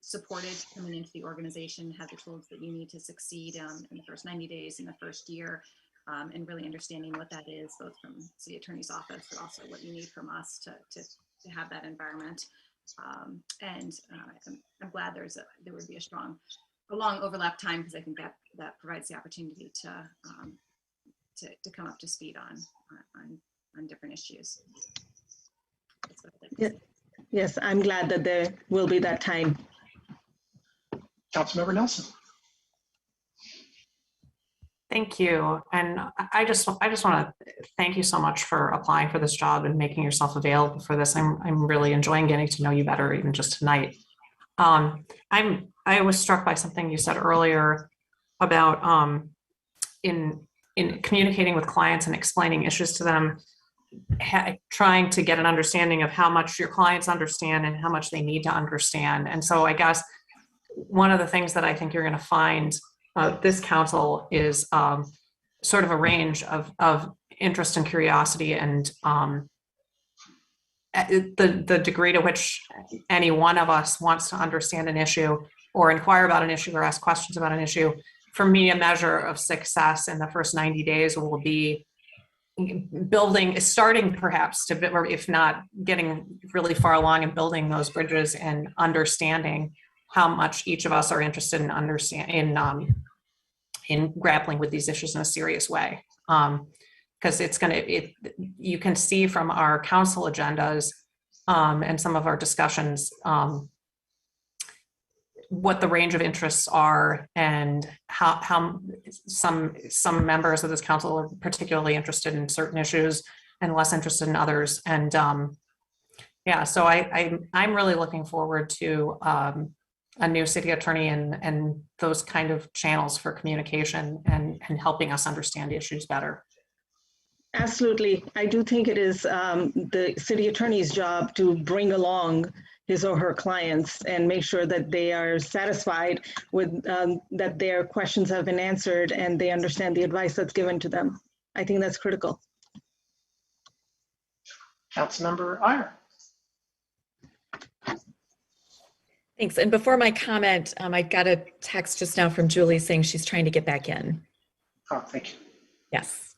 supported coming into the organization, have the tools that you need to succeed in the first 90 days, in the first year, and really understanding what that is, both from city attorney's office, but also what you need from us to have that environment. I'm glad there would be a long overlap time, because I think that provides the opportunity to come up to speed on different issues. That's what I'd like to say. Yes, I'm glad that there will be that time. Councilmember Nelson. Thank you. And I just want to thank you so much for applying for this job and making yourself available for this. I'm really enjoying getting to know you better, even just tonight. I was struck by something you said earlier about in communicating with clients and explaining issues to them, trying to get an understanding of how much your clients understand and how much they need to understand. And so I guess one of the things that I think you're going to find this council is sort of a range of interest and curiosity, and the degree to which any one of us wants to understand an issue or inquire about an issue or ask questions about an issue. For me, a measure of success in the first 90 days will be starting perhaps or if not getting really far along in building those bridges and understanding how much each of us are interested in grappling with these issues in a serious way. Because you can see from our council agendas and some of our discussions what the range of interests are, and how some members of this council are particularly interested in certain issues and less interested in others. And yeah, so I'm really looking forward to a new city attorney and those kind of channels for communication and helping us understand issues better. Absolutely. I do think it is the city attorney's job to bring along his or her clients and make sure that they are satisfied with that their questions have been answered and they understand the advice that's given to them. I think that's critical. Councilmember Iyer. Thanks. And before my comment, I got a text just now from Julie saying she's trying to get back in. Oh, thank you. Yes.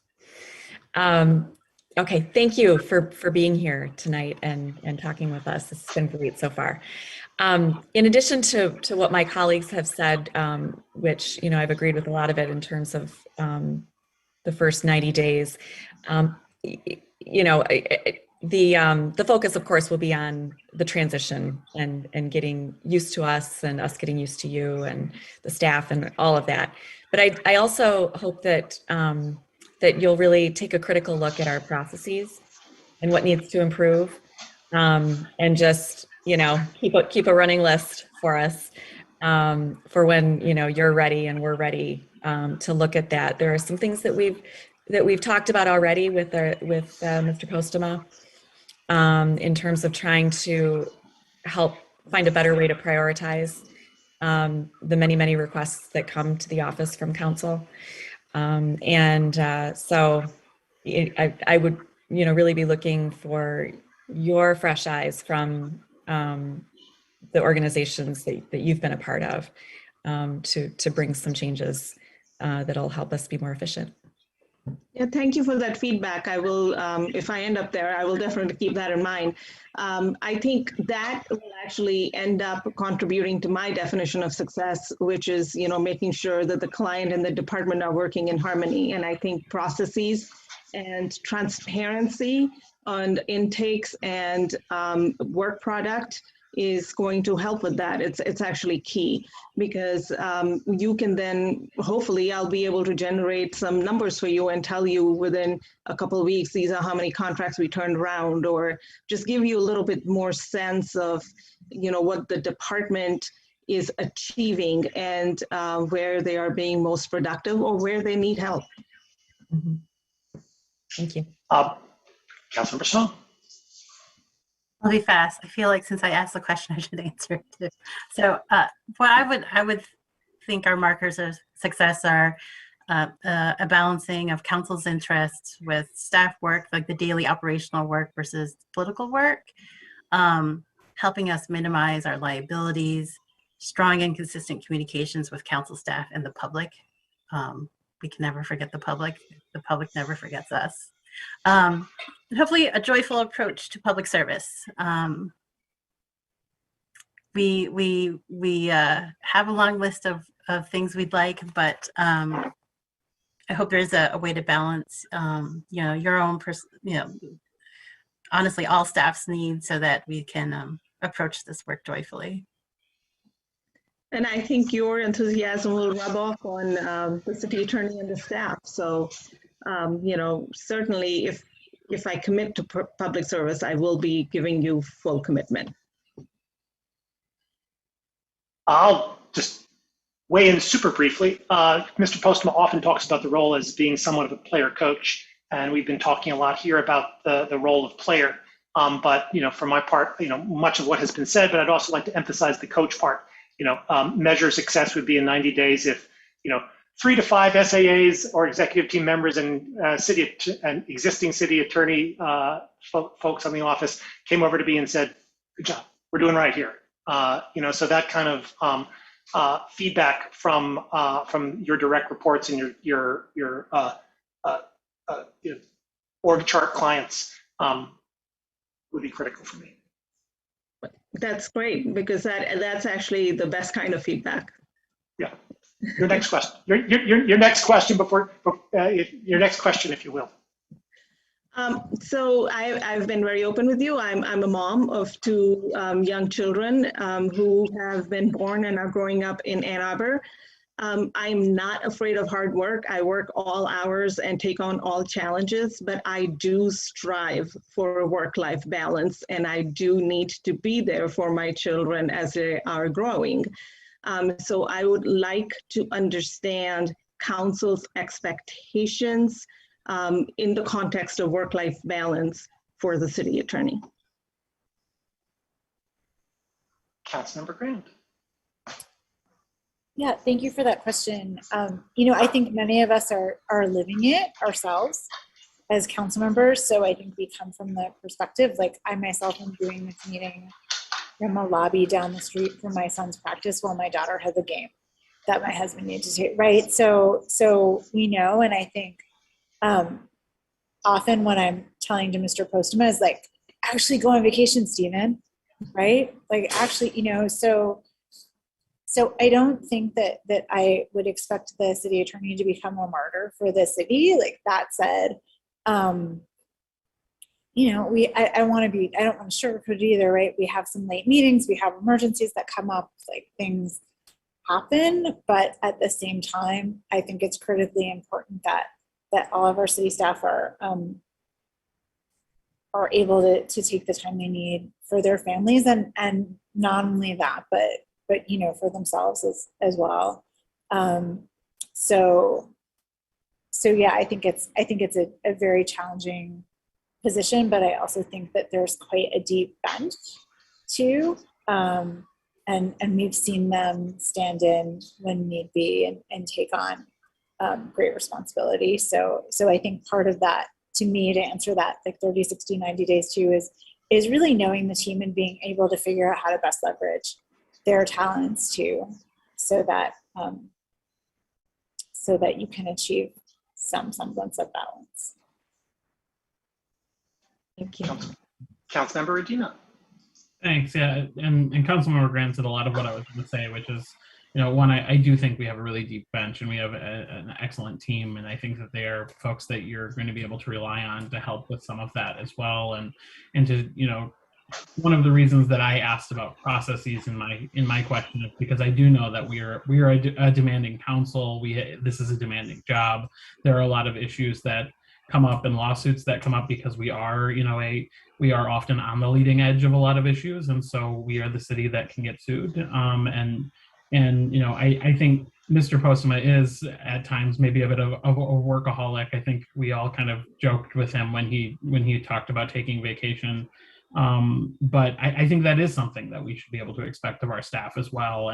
Okay, thank you for being here tonight and talking with us. This has been great so far. In addition to what my colleagues have said, which, I've agreed with a lot of it in terms of the first 90 days, the focus, of course, will be on the transition and getting used to us and us getting used to you and the staff and all of that. But I also hope that that you'll really take a critical look at our processes and what needs to improve, and just keep a running list for us for when you're ready and we're ready to look at that. There are some things that we've talked about already with Mr. Postema in terms of trying to help find a better way to prioritize the many requests that come to the office from council. So I would, really be looking for your fresh eyes from the organizations that you've been a part of to bring some changes that'll help us be more efficient. Yeah, thank you for that feedback. I will, if I end up there, I will definitely keep that in mind. I think that will actually end up contributing to my definition of success, which is, making sure that the client and the department are working in harmony. And I think processes and transparency on intakes and work product is going to help with that. It's actually key because you can then, hopefully I'll be able to generate some numbers for you and tell you within a couple of weeks, these are how many contracts we turned around, or just give you a little bit more sense of, what the department is achieving and where they are being most productive or where they need help. Mm-hmm. Thank you. Councilmember Song. I'll be fast. I feel like since I asked the question, I should answer it too. So what I would think our markers of success are a balancing of council's interests with staff work, like the daily operational work versus political work, helping us minimize our liabilities, strong and consistent communications with council staff and the public. We can never forget the public. The public never forgets us. And hopefully a joyful approach to public service. We have a long list of things we'd like, but I hope there's a way to balance, your own, honestly, all staff's needs so that we can approach this work joyfully. And I think your enthusiasm will rub off on the city attorney and the staff. So, certainly if I commit to public service, I will be giving you full commitment. I'll just weigh in super briefly. Mr. Postma often talks about the role as being somewhat of a player coach, and we've been talking a lot here about the role of player. But for my part, much of what has been said, but I'd also like to emphasize the coach part. Measure success would be in 90 days if 3 to 5 SAAs or executive team members and existing city attorney folks on the office came over to me and said, "Good job, we're doing right here." So that kind of feedback from your direct reports and your org chart clients would be critical for me. That's great, because that's actually the best kind of feedback. Yeah. Your next question. Your next question your next question, if you will. So I've been very open with you. I'm a mom of 2 young children who have been born and are growing up in Ann Arbor. I'm not afraid of hard work. I work all hours and take on all challenges, but I do strive for a work-life balance, and I do need to be there for my children as they are growing. So I would like to understand council's expectations in the context of work-life balance for the city attorney. Councilmember Grant. Yeah, thank you for that question. I think many of us are living it ourselves as council members. So I think we come from the perspective, like I myself am doing this meeting from a lobby down the street from my son's practice while my daughter has a game that my husband needs to take, right? So we know, and I think often when I'm telling to Mr. Postma is like, actually go on vacation, Stephen, right? Like actually, so I don't think that I would expect the city attorney to become a martyr for the city. Like that said, I don't want to sugarcoat it either, right? We have some late meetings, we have emergencies that come up, like things happen, but at the same time, I think it's critically important that all of our city staff are able to take the time they need for their families, and not only that, but for themselves as well. So yeah, I think it's a very challenging position, but I also think that there's quite a deep bench too. And we've seen them stand in when need be and take on great responsibility. So I think part of that, to me, to answer that, like 30, 60, 90 days too, is really knowing the team and being able to figure out how to best leverage their talents too, so that you can achieve some semblance of balance. Thank you. Councilmember Medina. Thanks. Yeah, and Councilmember Grant said a lot of what I was going to say, which is, one, I do think we have a really deep bench and we have an excellent team, and I think that they are folks that you're going to be able to rely on to help with some of that as well, and to one of the reasons that I asked about processes in my question is because I do know that we are a demanding council. This is a demanding job. There are a lot of issues that come up and lawsuits that come up because we are we are often on the leading edge of a lot of issues, and so we are the city that can get sued. I think Mr. Postma is at times maybe a bit of a workaholic. I think we all kind of joked with him when he talked about taking vacation. But I think that is something that we should be able to expect of our staff as well.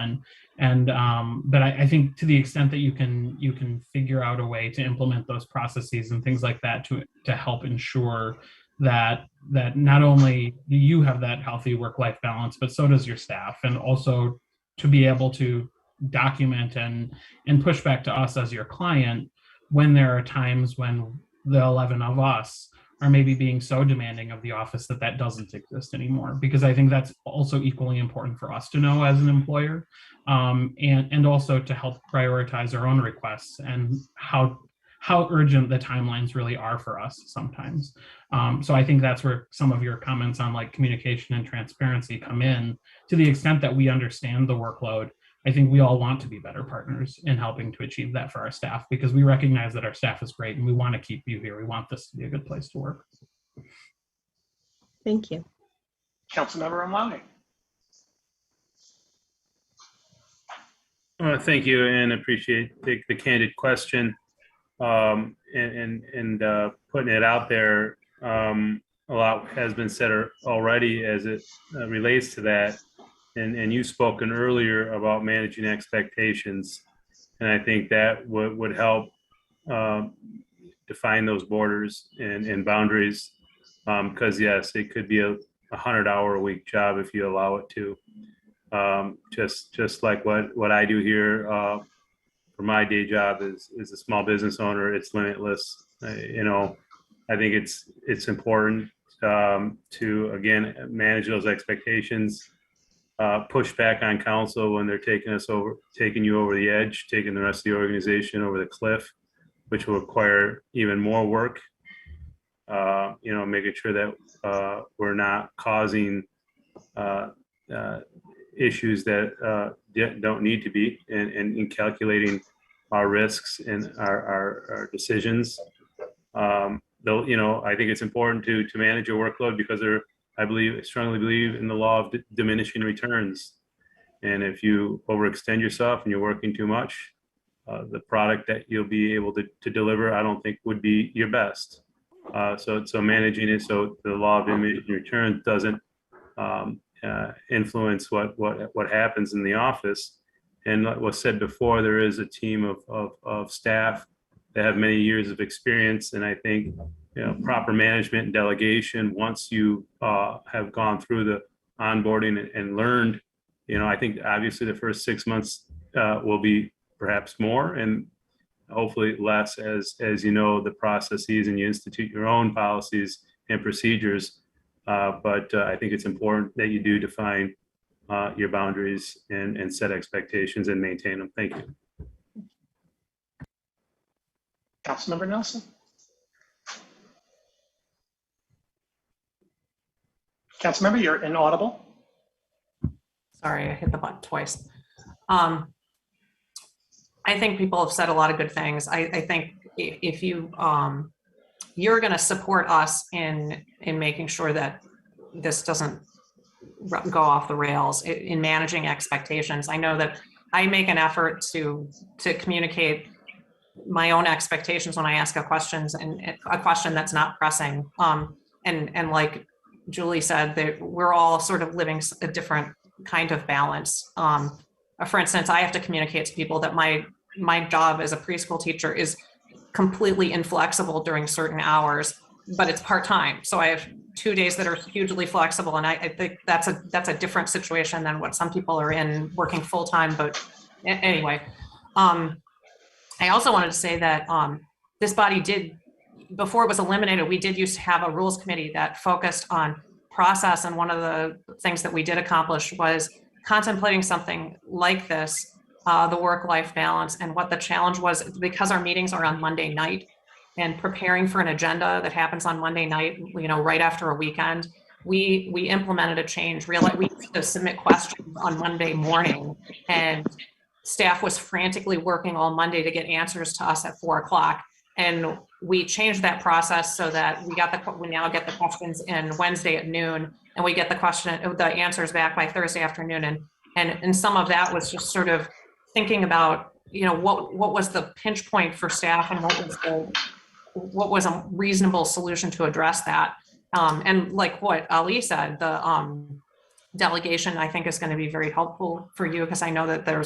But I think to the extent that you can figure out a way to implement those processes and things like that to help ensure that not only do you have that healthy work-life balance, but so does your staff, and also to be able to document and push back to us as your client when there are times when the 11 of us are maybe being so demanding of the office that doesn't exist anymore, because I think that's also equally important for us to know as an employer, and also to help prioritize our own requests and how urgent the timelines really are for us sometimes. So I think that's where some of your comments on like communication and transparency come in. To the extent that we understand the workload, I think we all want to be better partners in helping to achieve that for our staff, because we recognize that our staff is great and we want to keep you here. We want this to be a good place to work. Thank you. Councilmember Amlani. Thank you, and appreciate the candid question, and putting it out there. A lot has been said already as it relates to that. And you've spoken earlier about managing expectations, and I think that would help define those borders and boundaries, because yes, it could be a 100-hour-a-week job if you allow it to. Just like what I do here for my day job is a small business owner. It's limitless. I think it's important to again manage those expectations. Push back on council when they're taking you over the edge, taking the rest of the organization over the cliff, which will require even more work. Making sure that we're not causing issues that don't need to be, and in calculating our risks and our decisions. Though, I think it's important to manage your workload, because I strongly believe in the law of diminishing returns. And if you overextend yourself and you're working too much, the product that you'll be able to deliver, I don't think would be your best. So managing it so the law of diminishing returns doesn't influence what happens in the office. And like was said before, there is a team of staff that have many years of experience, and I think proper management and delegation, once you have gone through the onboarding and learned, I think obviously the first 6 months will be perhaps more, and hopefully less as the processes and you institute your own policies and procedures. But I think it's important that you do define your boundaries and set expectations and maintain them. Thank you. Councilmember Nelson. Councilmember, you're inaudible. Sorry, I hit the button twice. I think people have said a lot of good things. I think if you you're going to support us in making sure that this doesn't go off the rails in managing expectations. I know that I make an effort to communicate my own expectations when I ask a question that's not pressing. And like Julie said, that we're all sort of living a different kind of balance. For instance, I have to communicate to people that my job as a preschool teacher is completely inflexible during certain hours. but it's part-time. So I have 2 days that are hugely flexible. And I think that's a different situation than what some people are in working full-time. But anyway, I also wanted to say that this body did, before it was eliminated, we did used to have a rules committee that focused on process. And one of the things that we did accomplish was contemplating something like this, the work-life balance, and what the challenge was, because our meetings are on Monday night, and preparing for an agenda that happens on Monday night, right after a weekend. We implemented a change. We used to submit questions on Monday morning, and staff was frantically working all Monday to get answers to us at 4 o'clock. And we changed that process so that we now get the questions in Wednesday at noon, and we get the answers back by Thursday afternoon. And some of that was just sort of thinking about, what was the pinch point for staff, and what was a reasonable solution to address that. And like what Ali said, the delegation, I think, is going to be very helpful for you, because I know that there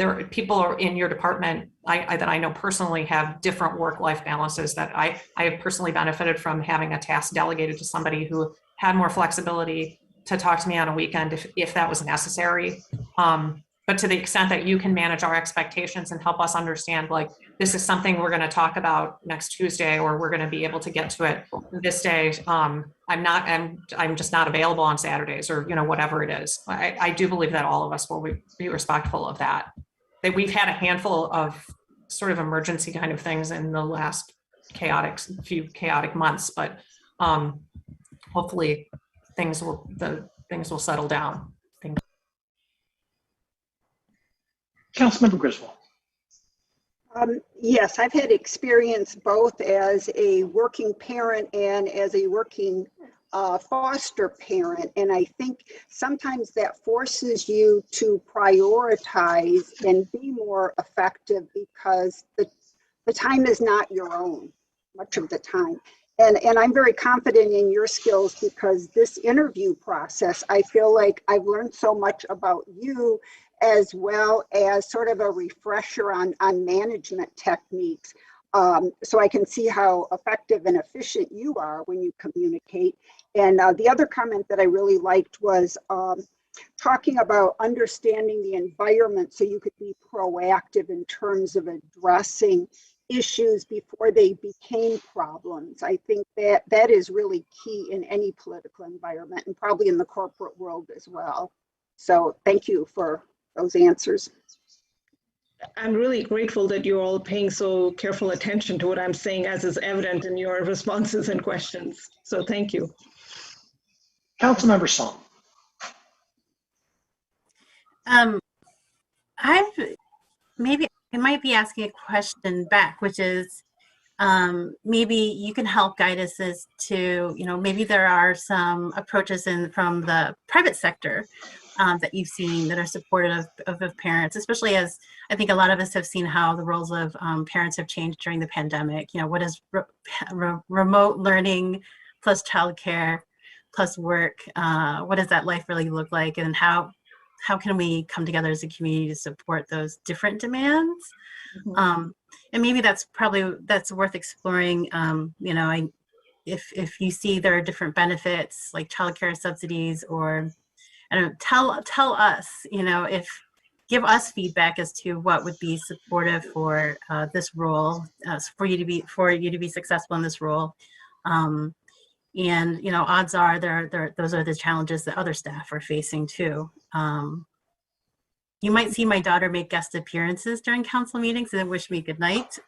are people in your department that I know personally have different work-life balances, that I have personally benefited from having a task delegated to somebody who had more flexibility to talk to me on a weekend if that was necessary. But to the extent that you can manage our expectations and help us understand, like, this is something we're going to talk about next Tuesday, or we're going to be able to get to it this day. I'm just not available on Saturdays, or, whatever it is. I do believe that all of us will be respectful of that. That we've had a handful of sort of emergency kind of things in the last few chaotic months, but hopefully things will settle down. Councilmember Griswold. Yes, I've had experience both as a working parent and as a working foster parent. And I think sometimes that forces you to prioritize and be more effective, because the time is not your own much of the time. And I'm very confident in your skills, because this interview process, I feel like I've learned so much about you, as well as sort of a refresher on management techniques. So I can see how effective and efficient you are when you communicate. And the other comment that I really liked was talking about understanding the environment, so you could be proactive in terms of addressing issues before they became problems. I think that is really key in any political environment, and probably in the corporate world as well. So thank you for those answers. I'm really grateful that you're all paying so careful attention to what I'm saying, as is evident in your responses and questions. So thank you. Councilmember Song. I might be asking a question back, which is, maybe you can help guide us as to, maybe there are some approaches from the private sector that you've seen that are supportive of parents, especially as I think a lot of us have seen how the roles of parents have changed during the pandemic. What is remote learning plus childcare plus work? What does that life really look like? And how can we come together as a community to support those different demands? Mm-hmm. And maybe that's worth exploring. If you see there are different benefits like childcare subsidies, or tell us, give us feedback as to what would be supportive for this role, for you to be successful in this role. And odds are those are the challenges that other staff are facing too. You might see my daughter make guest appearances during council meetings and wish me good night.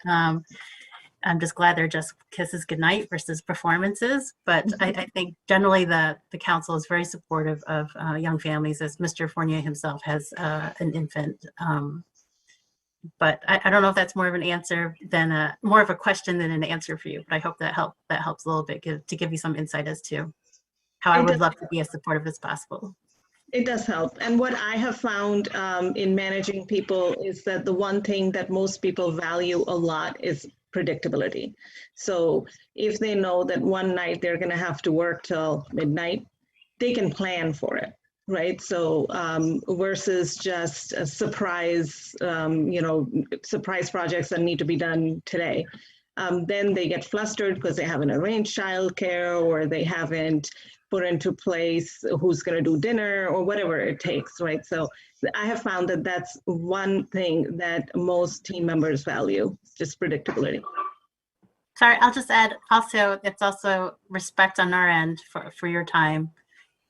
I'm just glad they're just kisses goodnight versus performances. But I think generally the council is very supportive of young families, as Mr. Fournier himself has an infant. But I don't know if that's more of an answer than more of a question than an answer for you. But I hope that helps a little bit to give you some insight as to how I would love to be as supportive as possible. It does help. And what I have found in managing people is that the one thing that most people value a lot is predictability. So if they know that one night they're going to have to work till midnight, they can plan for it, right? So versus just a surprise, surprise projects that need to be done today. then they get flustered because they haven't arranged childcare or they haven't put into place who's going to do dinner or whatever it takes, right? So I have found that that's one thing that most team members value, just predictability. Sorry, I'll just add also, it's also respect on our end for your time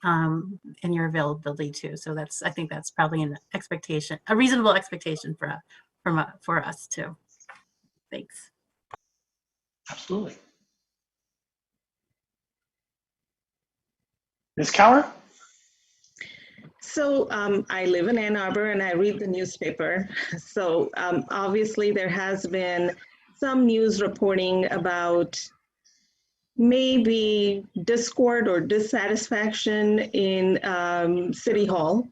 and your availability too. So I think that's probably an expectation, a reasonable expectation for us too. Thanks. Absolutely. Ms. Cower? So I live in Ann Arbor and I read the newspaper. So obviously there has been some news reporting about maybe discord or dissatisfaction in City Hall.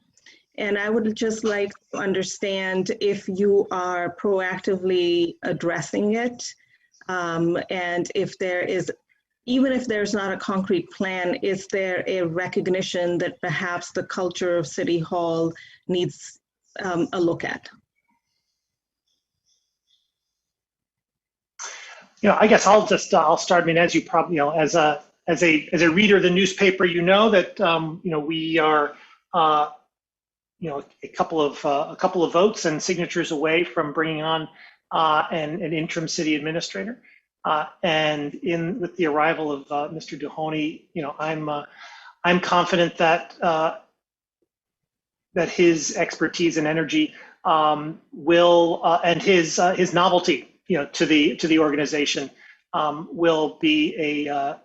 And I would just like to understand if you are proactively addressing it, and if there is, even if there's not a concrete plan, is there a recognition that perhaps the culture of City Hall needs a look at? I guess I'll start. I mean, as you probably, as a reader of the newspaper, that we are a couple of votes and signatures away from bringing on an interim city administrator. And with the arrival of Mr. Duhoney, I'm confident that his expertise and energy will and his novelty, to the organization, will be a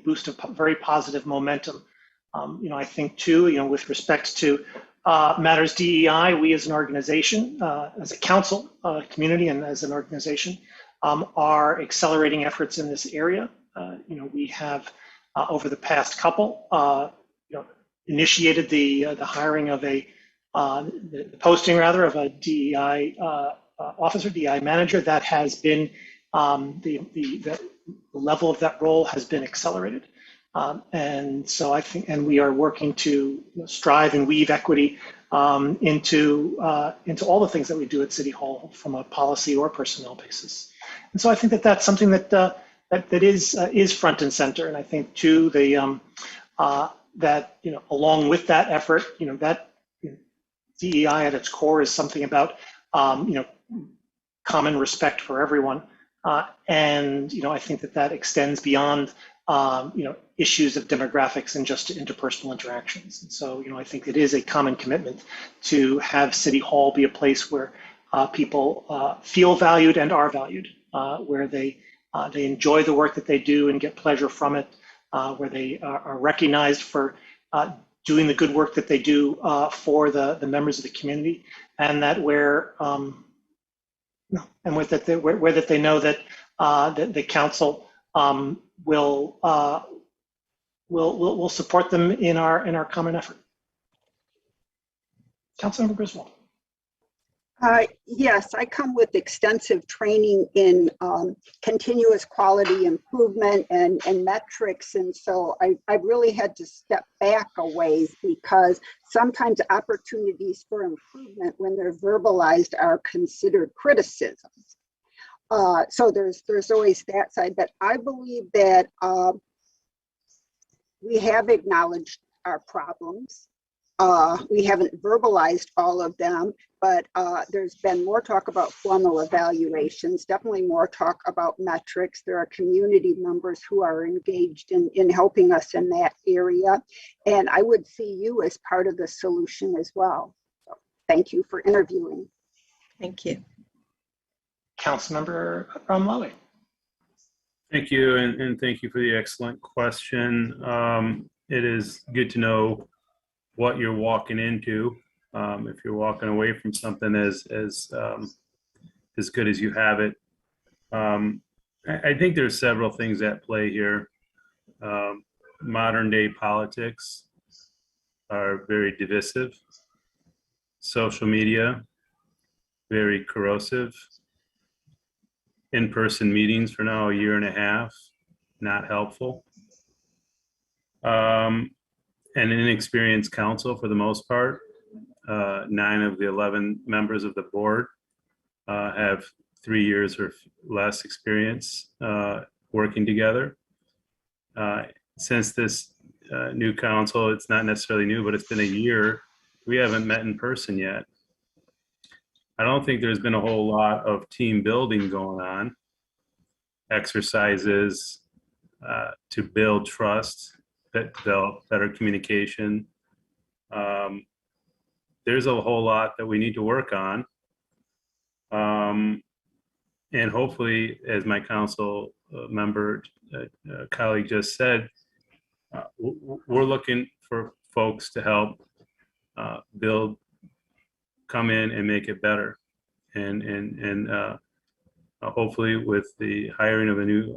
boost of very positive momentum. I think too, with respect to matters DEI, we as an organization, as a council, community, and as an organization, are accelerating efforts in this area. We have over the past couple, initiated the hiring of the posting rather of a DEI officer, DEI manager. That has been the level of that role has been accelerated. And so I think, and we are working to strive and weave equity into all the things that we do at City Hall from a policy or personnel basis. And so I think that that's something that is front and center. And I think too, that along with that effort, that DEI at its core is something about common respect for everyone. And I think that extends beyond issues of demographics and just interpersonal interactions. And so I think it is a common commitment to have City Hall be a place where people feel valued and are valued, where they enjoy the work that they do and get pleasure from it, where they are recognized for doing the good work that they do for the members of the community, and that where they know that the council will support them in our common effort. Councilmember Griswold. Yes, I come with extensive training in continuous quality improvement and metrics. And so I really had to step back a ways, because sometimes opportunities for improvement, when they're verbalized, are considered criticisms. So there's always that side. But I believe that we have acknowledged our problems. We haven't verbalized all of them, but there's been more talk about formal evaluations, definitely more talk about metrics. There are community members who are engaged in helping us in that area. And I would see you as part of the solution as well. So thank you for interviewing. Thank you. Councilmember Lowy. Thank you, and thank you for the excellent question. It is good to know what you're walking into. If you're walking away from something as good as you have it. I think there's several things at play here. Modern day politics are very divisive. Social media, very corrosive. In-person meetings for now a year and a half, not helpful. An inexperienced council for the most part. 9 of the 11 members of the board have 3 years or less experience working together. Since this new council, it's not necessarily new, but it's been a year, we haven't met in person yet. I don't think there's been a whole lot of team building going on, exercises to build trust, that develop better communication. There's a whole lot that we need to work on. And hopefully, as my council member colleague just said, we're looking for folks to help come in and make it better. And hopefully with the hiring of a new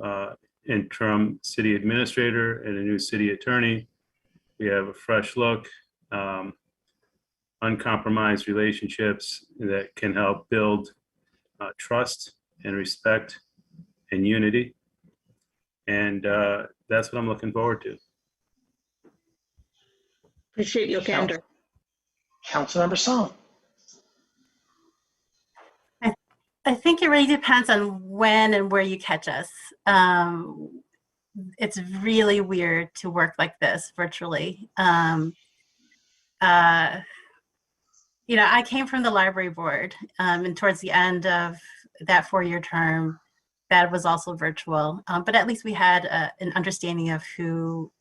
interim city administrator and a new city attorney, we have a fresh look, uncompromised relationships that can help build trust and respect and unity. And that's what I'm looking forward to. Appreciate your candor. Councilmember Song. I think it really depends on when and where you catch us. It's really weird to work like this virtually. You know, I came from the library board, and towards the end of that 4-year term, that was also virtual. But at least we had an understanding of who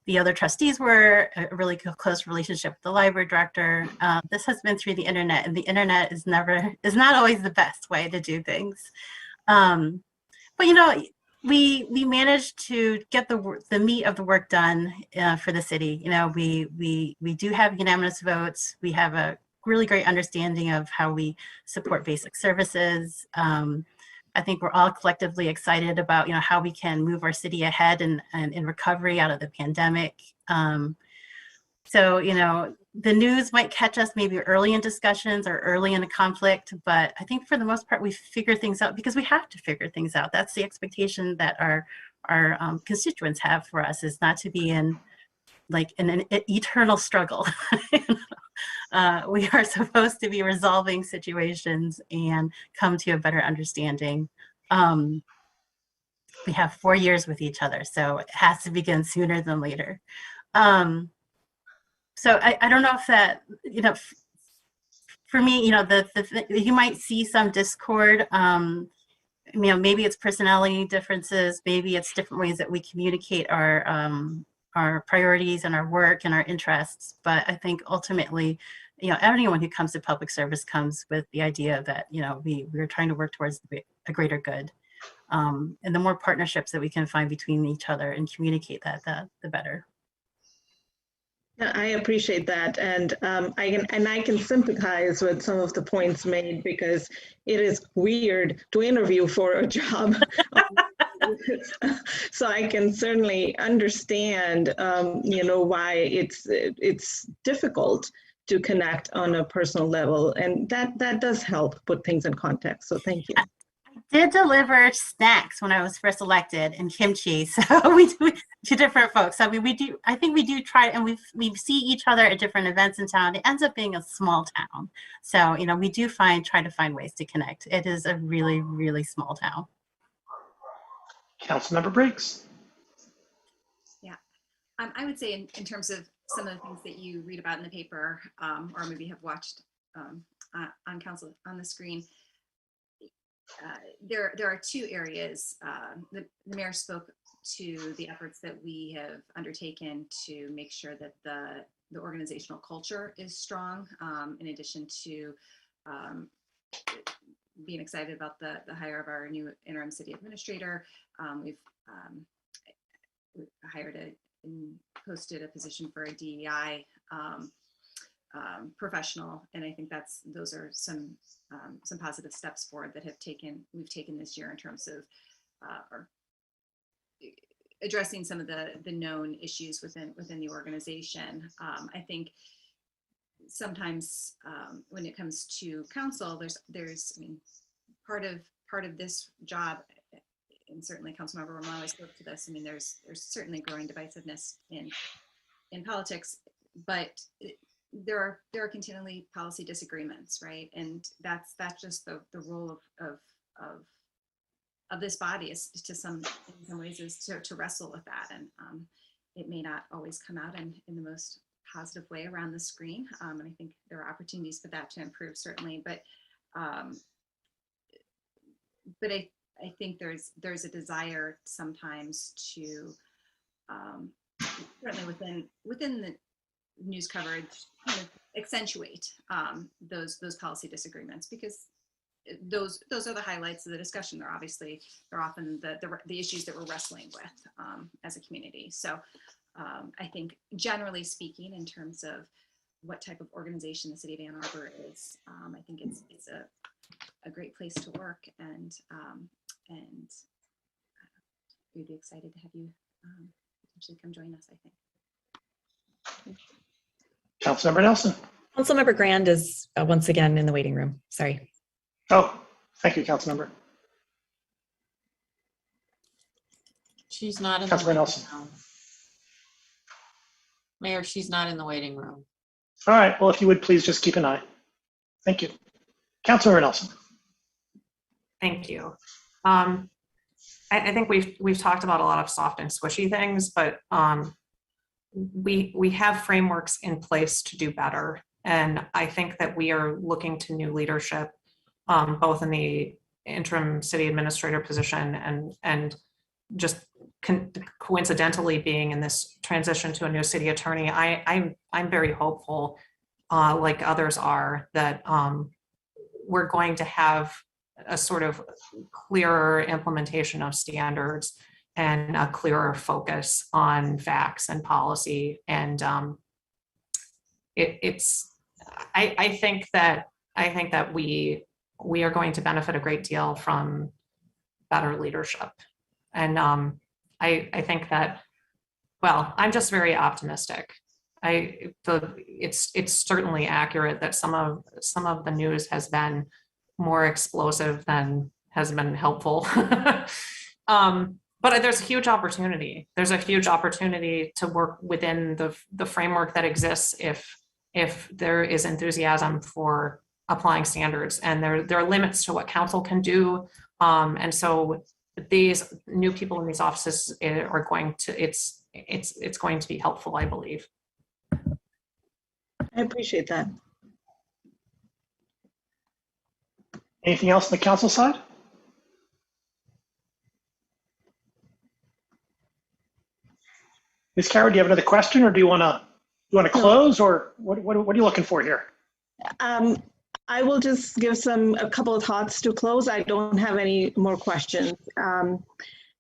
the other trustees were, a really close relationship with the library director. This has been through the internet, and the internet is not always the best way to do things. But you know, we managed to get the meat of the work done for the city. You know, we do have unanimous votes. We have a really great understanding of how we support basic services. I think we're all collectively excited about, you know, how we can move our city ahead and in recovery out of the pandemic. So, you know, the news might catch us maybe early in discussions or early in a conflict, but I think for the most part, we figure things out because we have to figure things out. That's the expectation that our constituents have for us, is not to be in like an eternal struggle. We are supposed to be resolving situations and come to a better understanding. We have 4 years with each other, so it has to begin sooner than later. So I don't know if that, you know, for me, you know, you might see some discord. You know, maybe it's personality differences, maybe it's different ways that we communicate our priorities and our work and our interests. But I think ultimately, you know, anyone who comes to public service comes with the idea that, you know, we're trying to work towards a greater good. And the more partnerships that we can find between each other and communicate that, the better. I appreciate that, and I can sympathize with some of the points made, because it is weird to interview for a job. So I can certainly understand, you know, why it's difficult to connect on a personal level, and that does help put things in context. So thank you. I did deliver snacks when I was first elected, and kimchi. So we do to different folks. So I think we do try, and we see each other at different events in town. It ends up being a small town. So, you know, we do try to find ways to connect. It is a really, really small town. Councilmember Briggs. Yeah, I would say in terms of some of the things that you read about in the paper, or maybe have watched on council on the screen, there are two areas. The mayor spoke to the efforts that we have undertaken to make sure that the organizational culture is strong, in addition to being excited about the hire of our new interim city administrator. We've hired and posted a position for a DEI professional, and I think those are some positive steps forward that we've taken this year in terms of or addressing some of the known issues within the organization. I think sometimes when it comes to council, there's I mean, part of this job, and certainly Councilmember Romano spoke to this. I mean, there's certainly growing divisiveness in politics, but there are continually policy disagreements, right? And that's just the role of this body is in some ways is to wrestle with that. And it may not always come out in the most positive way around the screen. And I think there are opportunities for that to improve, certainly. But I think there's a desire sometimes to certainly within the news coverage kind of accentuate those policy disagreements, because those are the highlights of the discussion. They're often the issues that we're wrestling with as a community. So I think generally speaking, in terms of what type of organization the city of Ann Arbor is, I think it's a great place to work, and we'd be excited to have you potentially come join us, I think. Councilmember Nelson. Councilmember Grand is once again in the waiting room. Sorry. Oh, thank you, Councilmember. She's not in Councilmember the waiting Nelson. room. Mayor, she's not in the waiting room. All right. Well, if you would please just keep an eye. Thank you. Councilmember Nelson. Thank you. I think we've talked about a lot of soft and squishy things, but we have frameworks in place to do better. And I think that we are looking to new leadership, both in the interim city administrator position and just coincidentally being in this transition to a new city attorney. I'm very hopeful, like others are, that we're going to have a sort of clearer implementation of standards and a clearer focus on facts and policy. And I think that we are going to benefit a great deal from better leadership. And I think that, well, I'm just very optimistic. It's certainly accurate that some of the news has been more explosive than has been helpful. But there's a huge opportunity. There's a huge opportunity to work within the framework that exists if there is enthusiasm for applying standards, and there are limits to what council can do. And so these new people in these offices are going to, it's going to be helpful, I believe. I appreciate that. Anything else on the council side? Ms. Carroll, do you have another question, or do you want to close, or what are you looking for here? I will just give a couple of thoughts to close. I don't have any more questions.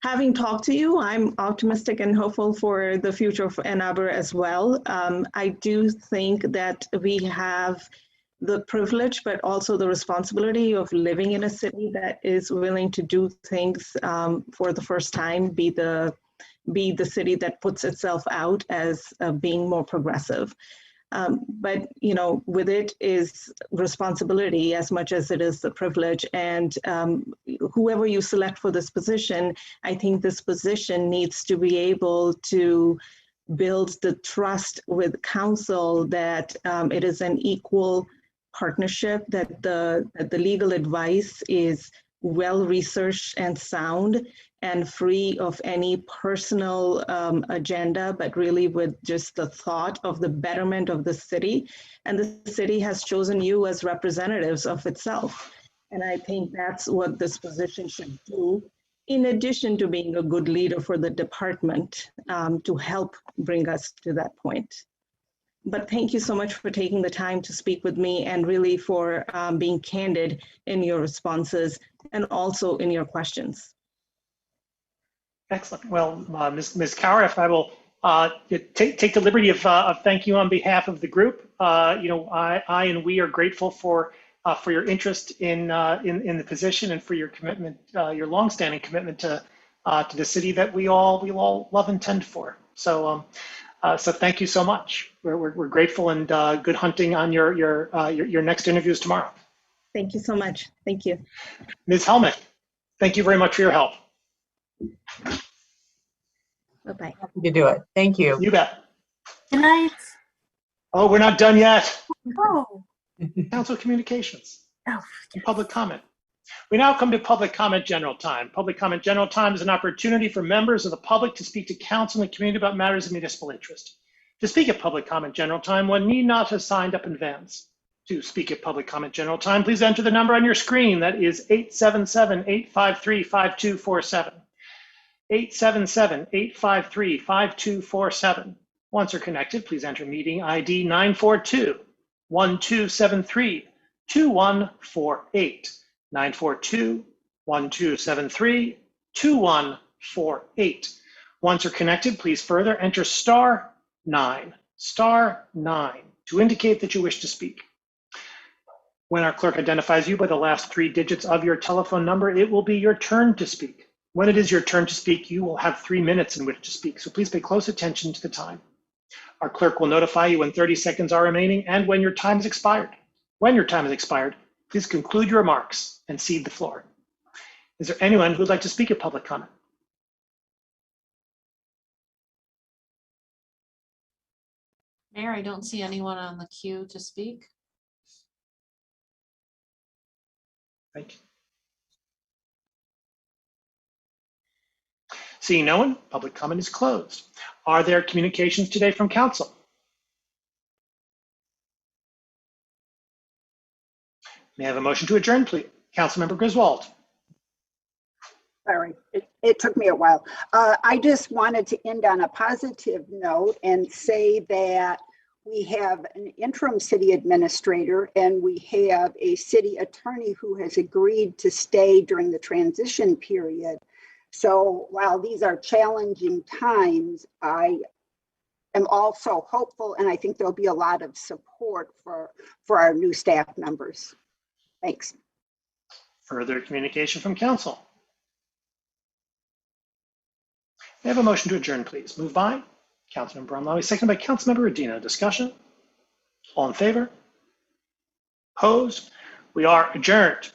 Having talked to you, I'm optimistic and hopeful for the future of Ann Arbor as well. I do think that we have the privilege, but also the responsibility of living in a city that is willing to do things for the first time, be the city that puts itself out as being more progressive. But, you know, with it is responsibility as much as it is the privilege. And whoever you select for this position, I think this position needs to be able to build the trust with council that it is an equal partnership, that the legal advice is well researched and sound and free of any personal agenda, but really with just the thought of the betterment of the city. And the city has chosen you as representatives of itself. And I think that's what this position should do, in addition to being a good leader for the department to help bring us to that point. But thank you so much for taking the time to speak with me, and really for being candid in your responses and also in your questions. Excellent. Well, Ms. Cower, if I will take the liberty of thank you on behalf of the group. You know, I and we are grateful for your interest in the position, and for your commitment, your longstanding commitment to the city that we all love and tend for. So so thank you so much. We're grateful, and good hunting on your next interviews tomorrow. Thank you so much. Thank you. Ms. Helmuth, thank you very much for your help. Bye-bye. Happy to do it. Thank you. You bet. Good night. Oh, we're not done yet. Oh, Council communications, oh, public comment. We now come to public comment general time. Public comment general time is an opportunity for members of the public to speak to council and the community about matters of municipal interest. To speak at public comment general time, one need not have signed up in advance. To speak at public comment general time, please enter the number on your screen. That is 877-853-5247. 877-853-5247. Once you're connected, please enter meeting ID 942-1273-2148. 942-1273-2148. Once you're connected, please further enter *9, *9 to indicate that you wish to speak. When our clerk identifies you by the last 3 digits of your telephone number, it will be your turn to speak. When it is your turn to speak, you will have 3 minutes in which to speak, so please pay close attention to the time. Our clerk will notify you when 30 seconds are remaining and when your time is expired. When your time is expired, please conclude your remarks and cede the floor. Is there anyone who would like to speak at public comment? Mayor, I don't see anyone on the queue to speak. Thank you. Seeing no one, public comment is closed. Are there communications today from council? May I have a motion to adjourn, please? Councilmember Griswold. Sorry, it took me a while. I just wanted to end on a positive note and say that we have an interim city administrator and we have a city attorney who has agreed to stay during the transition period. So while these are challenging times, I am also hopeful, and I think there'll be a lot of support for our new staff members. Thanks. Further communication from council. May I have a motion to adjourn, please? Moved by Councilmember Bromley, seconded by Councilmember Adina. Discussion? All in favor? Opposed? We are adjourned.